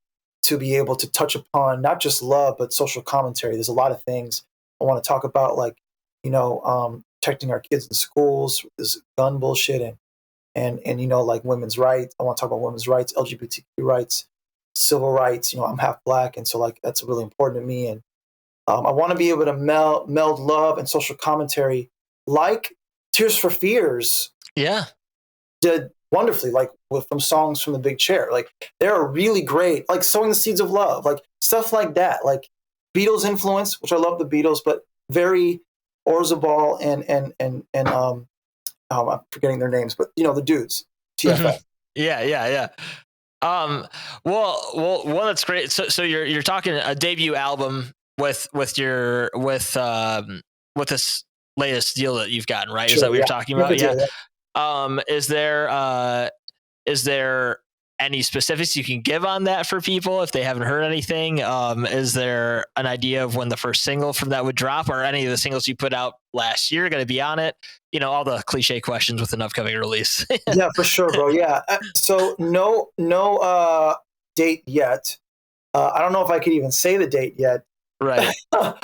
to be able to touch upon not just love but social commentary. There's a lot of things I want to talk about, like protecting our kids in schools, this gun bullshit, and like women's rights. I want to talk about women's rights, LGBTQ rights, civil rights. I'm half black, and so like that's really important to me. And I want to be able to meld love and social commentary, like Tears for Fears Yeah. did wonderfully, like from songs from the Big Chair. Like they're really great, like Sowing the Seeds of Love, like stuff like that. Like Beatles influence, which I love the Beatles, but very Orzabal and I'm forgetting their names, but the dudes, TFS. Mm-hmm. Yeah. Well, that's great. So you're talking a debut album with this latest deal that you've gotten, right? Sure, Is that what you're yeah. talking Record about? Yeah. deal, yeah. Is there any specifics you can give on that for people if they haven't heard anything? Is there an idea of when the first single from that would drop, or any of the singles you put out last year going to be on it? All the cliche questions with an upcoming release. Yeah, for sure, bro. Yeah. So no date yet. I don't know if I could even say the date yet. Right.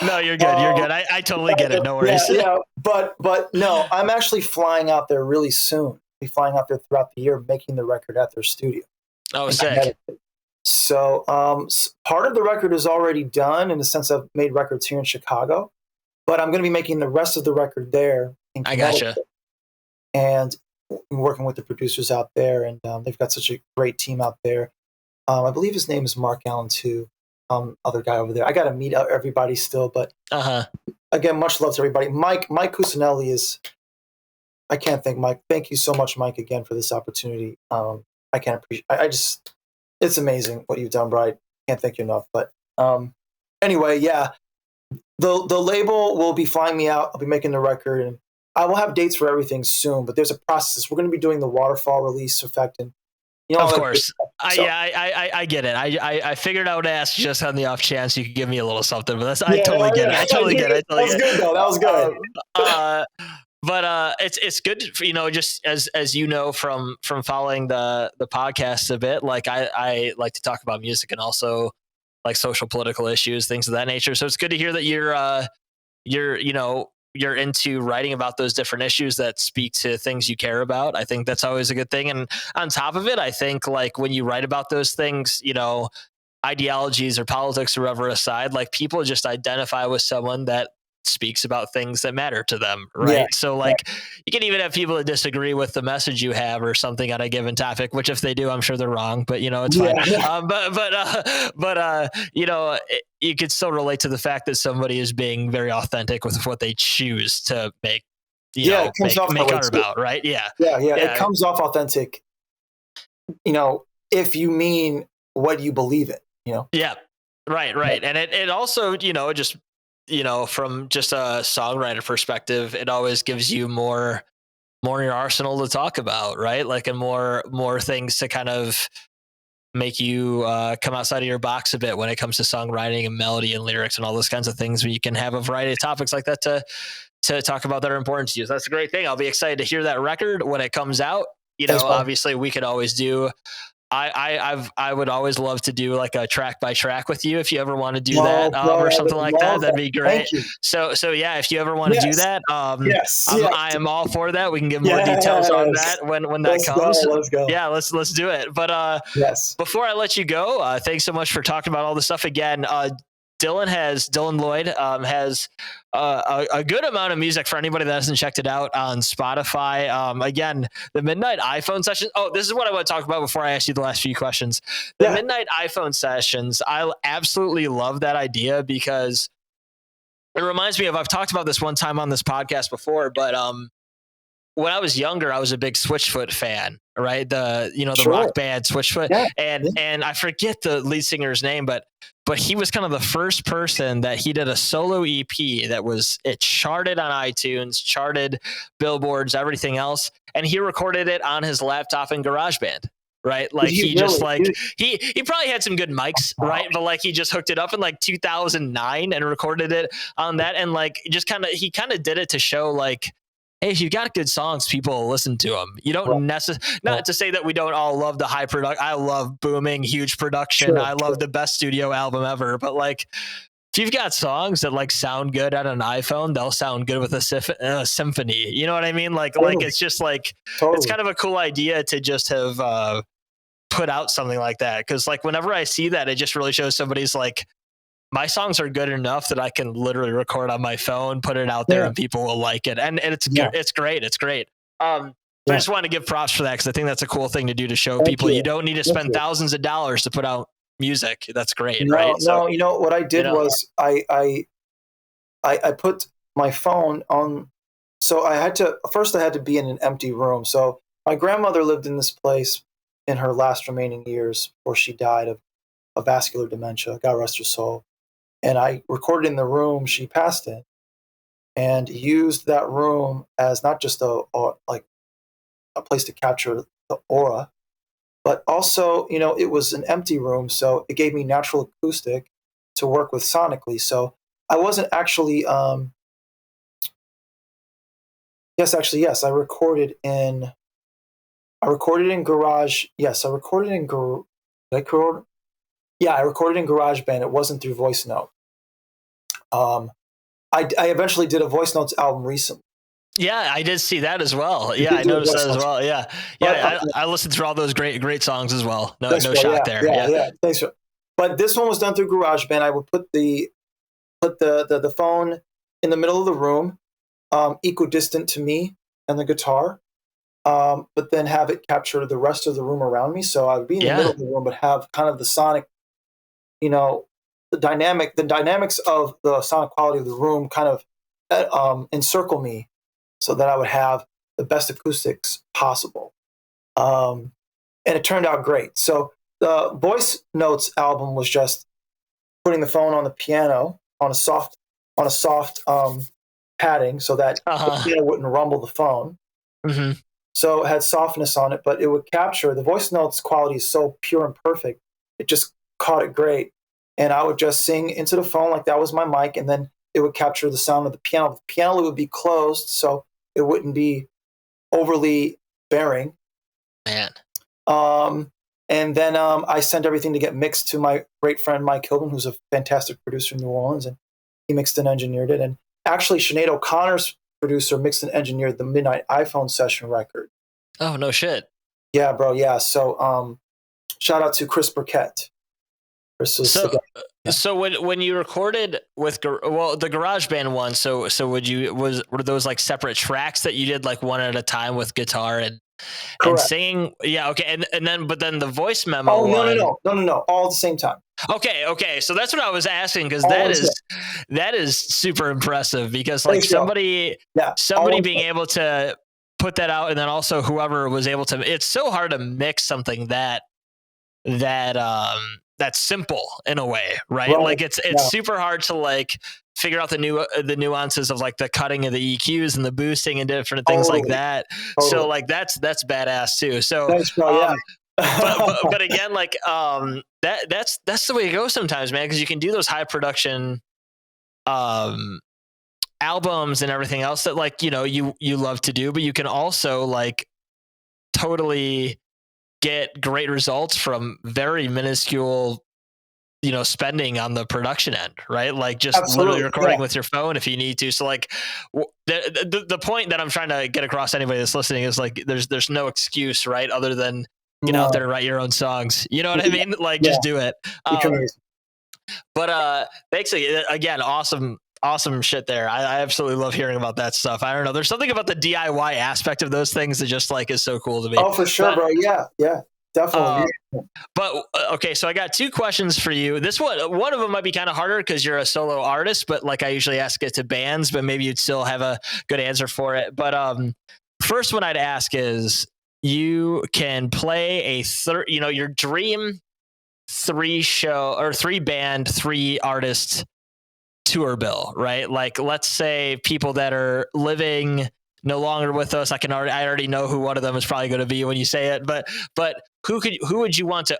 No, you're good. You're good. I totally get it. No worries. Yeah. But no, I'm actually flying out there really soon. I'll be flying out there throughout the year, making the record at their studio. Oh, sick. So part of the record is already done in the sense I've made records here in Chicago, but I'm going to be making the rest of the record there in Connecticut. Gotcha. And working with the producers out there, and they've got such a great team out there. I believe his name is Mark Allen too. Other guy over there. I got to meet everybody still, but again, much love to everybody. Mike Cusinelli is. I can't thank Mike. Thank you so much, Mike, again for this opportunity. I can't appreciate. I just, it's amazing what you've done, Brian. Can't thank you enough. But anyway, yeah, the label will be flying me out. I'll be making the record, and I will have dates for everything soon. But there's a process. We're going to be doing the waterfall release effect, and of course. I get it. I figured I would ask just on the off chance you could give me a little something, but I totally get it. I totally get it. That was good though. That was good. But it's good, just as you know from following the podcast a bit. Like I like to talk about music and also like social political issues, things of that nature. So it's good to hear that you're into writing about those different issues that speak to things you care about. I think that's always a good thing. And on top of it, I think like when you write about those things, ideologies or politics or whatever aside, like people just identify with someone that speaks about things that matter to them, right? Yeah, so like you can even have people that disagree with the message you have or something on a given topic, which if they do, I'm sure they're wrong, but it's fine. You could still relate to the fact that somebody is being very authentic with what they choose to make it comes off make art about, right? Yeah, it comes off authentic, if you mean what you believe in, yeah, right. And it also just from just a songwriter perspective, it always gives you more in your arsenal to talk about, right? Like, and more things to kind of make you come outside of your box a bit when it comes to songwriting and melody and lyrics and all those kinds of things, where you can have a variety of topics like that to talk about that are important to you. So that's a great thing. I'll be excited to hear that record when it comes out. Obviously we could always do I would always love to do like a track by track with you if you ever want to do that or something like that. That'd be great. So yeah, if you ever want to do that, I am all for that. We can give more details on that when that comes. Let's go. Yeah, let's do it. But before I let you go, thanks so much for talking about all this stuff again. Dylan Lloyd has a good amount of music for anybody that hasn't checked it out on Spotify. Again, the Midnight iPhone session. Oh, this is what I want to talk about before I ask you the last few questions. The Midnight iPhone sessions. I absolutely love that idea because it reminds me of, I've talked about this one time on this podcast before, but when I was younger, I was a big Switchfoot fan, right? The rock band Switchfoot, and I forget the lead singer's name, but he was kind of the first person that he did a solo EP it charted on iTunes, charted billboards, everything else, and he recorded it on his laptop in GarageBand. Right, like he probably had some good mics, right? But like he just hooked it up in like 2009 and recorded it on that, and like he kind of did it to show like, hey, if you've got good songs, people will listen to them. You don't not to say that we don't all love the high product. I love booming, huge production. I love the best studio album ever. But like, if you've got songs that like sound good on an iPhone, they'll sound good with a symphony. You know what I mean? Like it's just like it's kind of a cool idea to just have put out something like that. Because like whenever I see that, it just really shows somebody's like, my songs are good enough that I can literally record on my phone, put it out there, and people will like it. And it's great. It's great. So I just want to give props for that because I think that's a cool thing to do to show people you don't need to spend thousands of dollars to put out music. That's great, right? No, you know what I did was I put my phone on. So I had to be in an empty room. So my grandmother lived in this place in her last remaining years before she died of vascular dementia. God rest her soul. And I recorded in the room she passed in, and used that room as not just a place to capture the aura, but also, it was an empty room, so it gave me natural acoustic to work with sonically. So I wasn't actually, yes, I recorded in Garage. Yes, I recorded in I recorded in GarageBand. It wasn't through Voice Note. I eventually did a Voice Notes album recently. Yeah, I did see that as well. Yeah, I noticed that as well. Yeah, yeah. I listened through all those great songs as well. No shock there. Yeah. Thanks. But this one was done through GarageBand. I would put the phone in the middle of the room, equidistant to me and the guitar, but then have it capture the rest of the room around me. So I would be in the middle of the room, but have kind of the sonic, the dynamics of the sonic quality of the room kind of encircle me, so that I would have the best acoustics possible. And it turned out great. So the Voice Notes album was just putting the phone on the piano on a soft padding, so that the piano wouldn't rumble the phone. Mm-hmm. So it had softness on it, but it would capture the Voice Notes quality is so pure and perfect. It just caught it great. And I would just sing into the phone like that was my mic, and then it would capture the sound of the piano. The piano would be closed, so it wouldn't be overly bearing. Man. And then I sent everything to get mixed to my great friend Mike Hilton, who's a fantastic producer in New Orleans, and he mixed and engineered it. And actually, Sinead O'Connor's producer mixed and engineered the Midnight iPhone session record. Oh, no shit. Yeah, bro. Yeah. So shout out to Chris Burkett. So when you recorded with the GarageBand one, were those like separate tracks that you did like one at a time with guitar and singing? Yeah, okay. And then the voice memo. Oh, no, all at the same time. Okay. So that's what I was asking, because that is super impressive, because like somebody being able to put that out, and then also whoever was able to. It's so hard to mix something that's simple in a way, right? Like it's super hard to like figure out the nuances of like the cutting of the EQs and the boosting and different things like that. So like that's badass too. So thanks, bro, but again, like that's the way it goes sometimes, man, because you can do those high production albums and everything else that like you love to do, but you can also like totally get great results from very minuscule spending on the production end, right? Like just literally recording with your phone if you need to. So like the point that I'm trying to get across to anybody that's listening is like there's no excuse, right, other than get out there and write your own songs. You know what I mean? Like just do it. But thanks again. Awesome shit there. I absolutely love hearing about that stuff. I don't know. There's something about the DIY aspect of those things that just like is so cool to me. Oh, for sure, bro. Yeah, definitely. But okay, so I got two questions for you. This one of them might be kind of harder because you're a solo artist, but like I usually ask it to bands, but maybe you'd still have a good answer for it. But first one I'd ask is you can play your dream 3 show or 3 band, 3 artist tour bill, right? Like let's say people that are living no longer with us. I already know who one of them is probably going to be when you say it, but who would you want to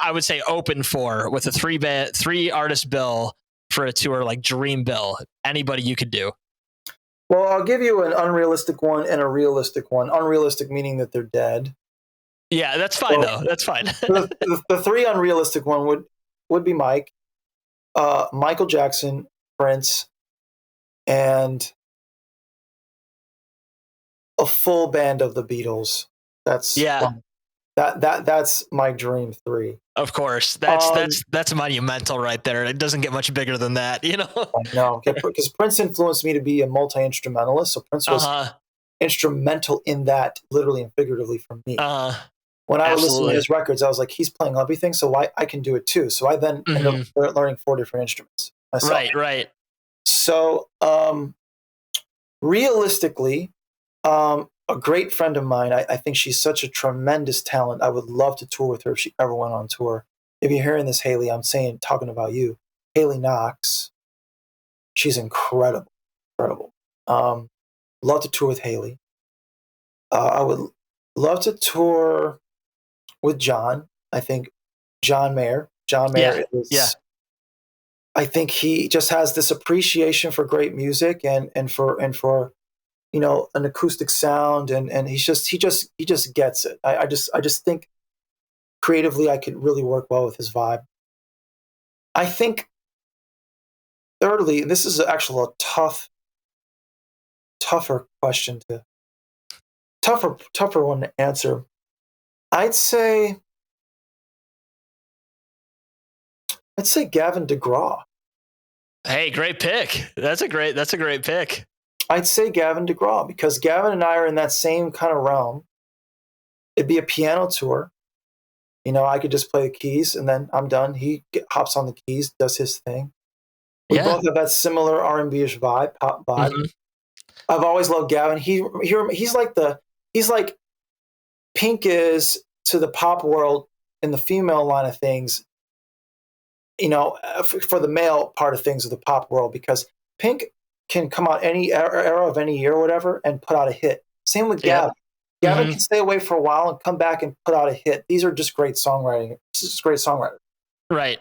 I would say open for with a 3 artist bill for a tour, like dream bill? Anybody you could do. Well, I'll give you an unrealistic one and a realistic one. Unrealistic meaning that they're dead. Yeah, that's fine though. That's fine. the 3 unrealistic one would be Michael Jackson, Prince, and a full band of the Beatles. That's that's my dream 3. Of course, that's monumental right there. It doesn't get much bigger than that, you know. No, because Prince influenced me to be a multi-instrumentalist. So Prince was instrumental in that, literally and figuratively, for me. When I would listen to his records, I was like, he's playing everything, so I can do it too. So I then ended up learning 4 different instruments myself. Right. So realistically, a great friend of mine, I think she's such a tremendous talent. I would love to tour with her if she ever went on tour. If you're hearing this, Haley, I'm talking about you. Haley Knox. She's incredible. Love to tour with Haley. I would love to tour with John. I think John Mayer. Is. I think he just has this appreciation for great music and for an acoustic sound, and he just gets it. I just think creatively I could really work well with his vibe. I think thirdly, and this is actually a tougher one to answer. I'd say Gavin DeGraw. Hey, great pick. That's a great pick. I'd say Gavin DeGraw because Gavin and I are in that same kind of realm. It'd be a piano tour. I could just play the keys and then I'm done. He hops on the keys, does his thing. We both have that similar R&B-ish vibe, pop vibe. Mm-hmm. I've always loved Gavin. He's like Pink is to the pop world in the female line of things, for the male part of things of the pop world, because Pink can come out any era of any year or whatever and put out a hit. Same with Gavin. Gavin can stay away for a while and come back and put out a hit. These are just great songwriting. This is great songwriter. Right.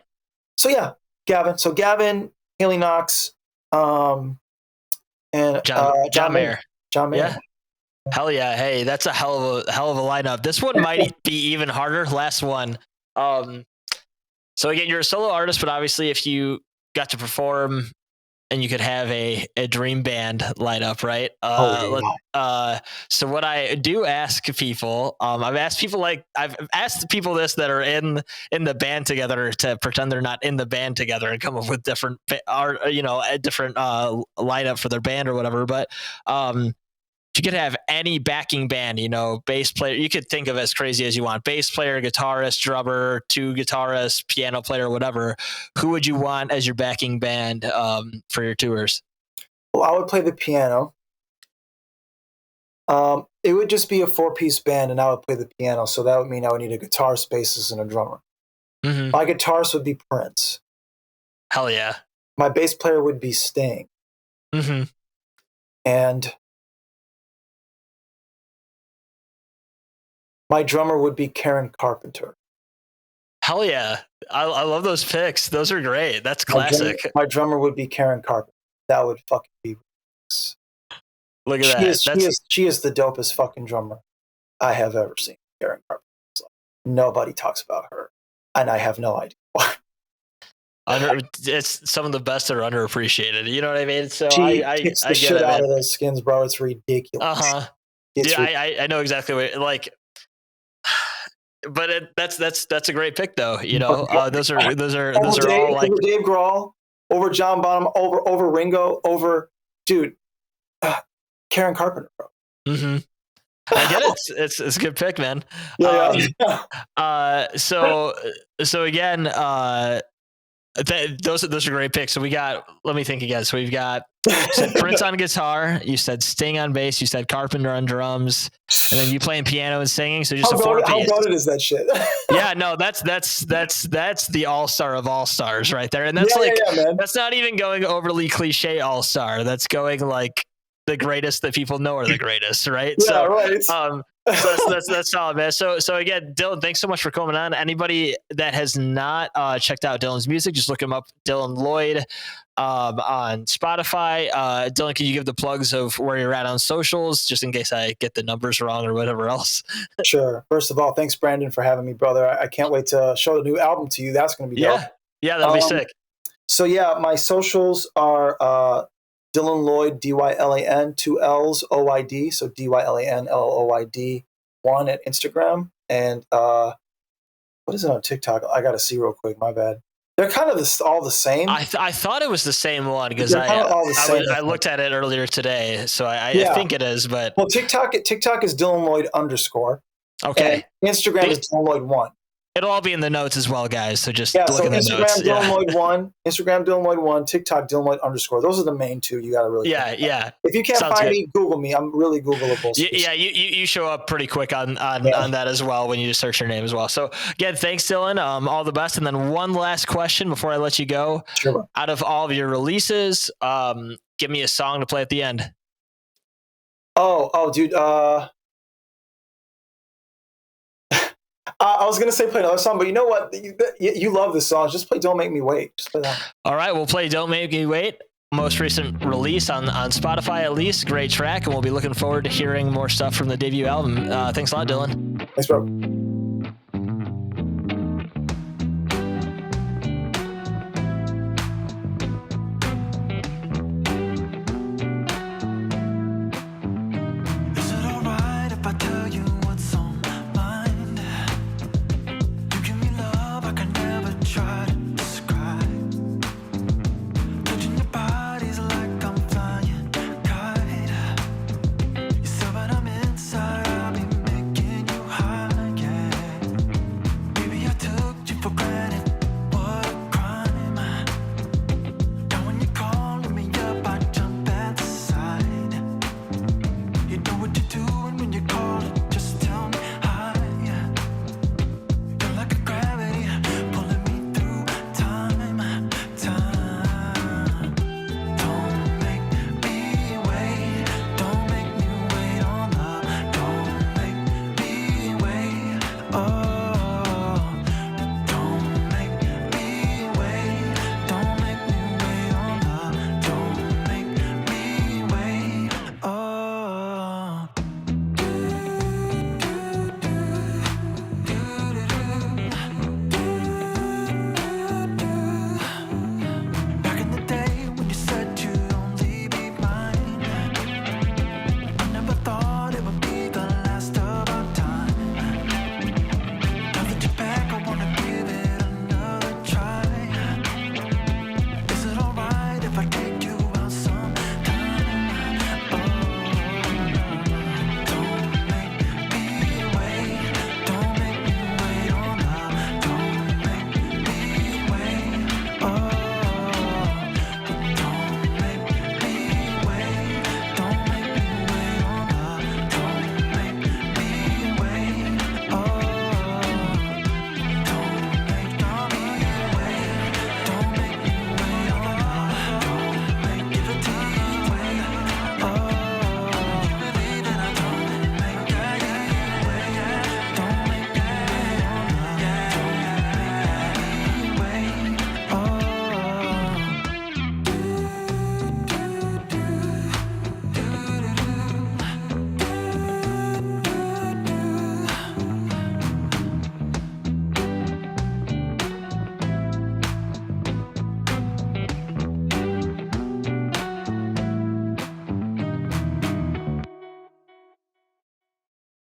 So yeah, Gavin. So Gavin, Haley Knox, and John Mayer. John Mayer. Yeah. Hell yeah. Hey, that's a hell of a lineup. This one might be even harder. Last one. So again, you're a solo artist, but obviously if you got to perform and you could have a dream band lineup, right? So what I do ask people, I've asked people this that are in the band together to pretend they're not in the band together and come up with different lineup for their band or whatever. But if you could have any backing band, bass player, you could think of as crazy as you want, bass player, guitarist, drummer, 2 guitarists, piano player, whatever, who would you want as your backing band for your tours? Well, I would play the piano. It would just be a 4-piece band and I would play the piano. So that would mean I would need a guitarist, bassist, and a drummer. Mm-hmm. My guitarist would be Prince. Hell yeah. My bass player would be Sting. Mm-hmm. And my drummer would be Karen Carpenter. Hell yeah. I love those picks. Those are great. That's classic. My drummer would be Karen Carpenter. That would fucking be. Look at that. She is the dopest fucking drummer I have ever seen. Karen Carpenter. Nobody talks about her. And I have no idea why. It's some of the best that are underappreciated. You know what I mean? So she kicks the shit out of those skins, bro. It's ridiculous. Yeah, I know exactly what, like, that's a great pick though. You know, those are all like over Dave Grohl, over John Bonham, over Ringo, over dude, Karen Carpenter, bro. Mm-hmm. I get it. It's a good pick, man. Yeah. So again, those are great picks. So we got. Let me think again. So we've got. You said Prince on guitar. You said Sting on bass. You said Carpenter on drums, and then you playing piano and singing. So just how goated is that shit? Yeah, no, that's the all-star of all-stars right there, and that's man. That's not even going overly cliche all-star. That's going like the greatest that people know are the greatest, right? Yeah, so, right. So that's solid, man. So again, Dylan, thanks so much for coming on. Anybody that has not checked out Dylan's music, just look him up, Dylan Lloyd, on Spotify. Dylan, can you give the plugs of where you're at on socials, just in case I get the numbers wrong or whatever else? Sure. First of all, thanks, Brandon, for having me, brother. I can't wait to show the new album to you. That's going to be dope. Yeah, that'll be sick. So yeah, my socials are Dylan Lloyd, DYLAN, 2 L's, OYD. So DYLAN, LLOYD, 1 at Instagram. And what is it on TikTok? I got to see real quick. My bad. They're kind of all the same. I thought it was the same one because I looked at it earlier today. So I think it is. But well, TikTok is Dylan Lloyd _. Okay. And Instagram is Dylan Lloyd 1. It'll all be in the notes as well, guys. So just look in the Instagram, notes. Dylan Lloyd 1, Instagram, Dylan Lloyd 1, TikTok, Dylan Lloyd _. Those are the main two you got to really. Yeah. If you can't find me, Google me. I'm really Googleable. Yeah, you show up pretty quick on that as well when you just search your name as well. So again, thanks, Dylan. All the best. And then one last question before I let you go. Sure. Out of all of your releases, give me a song to play at the end. Oh, dude. I was going to say play another song, but you know what? You love this song. Just play Don't Make Me Wait. Just play that. All right, we'll play Don't Make Me Wait. Most recent release on Spotify, at least. Great track, and we'll be looking forward to hearing more stuff from the debut album. Thanks a lot, Dylan. Thanks, bro.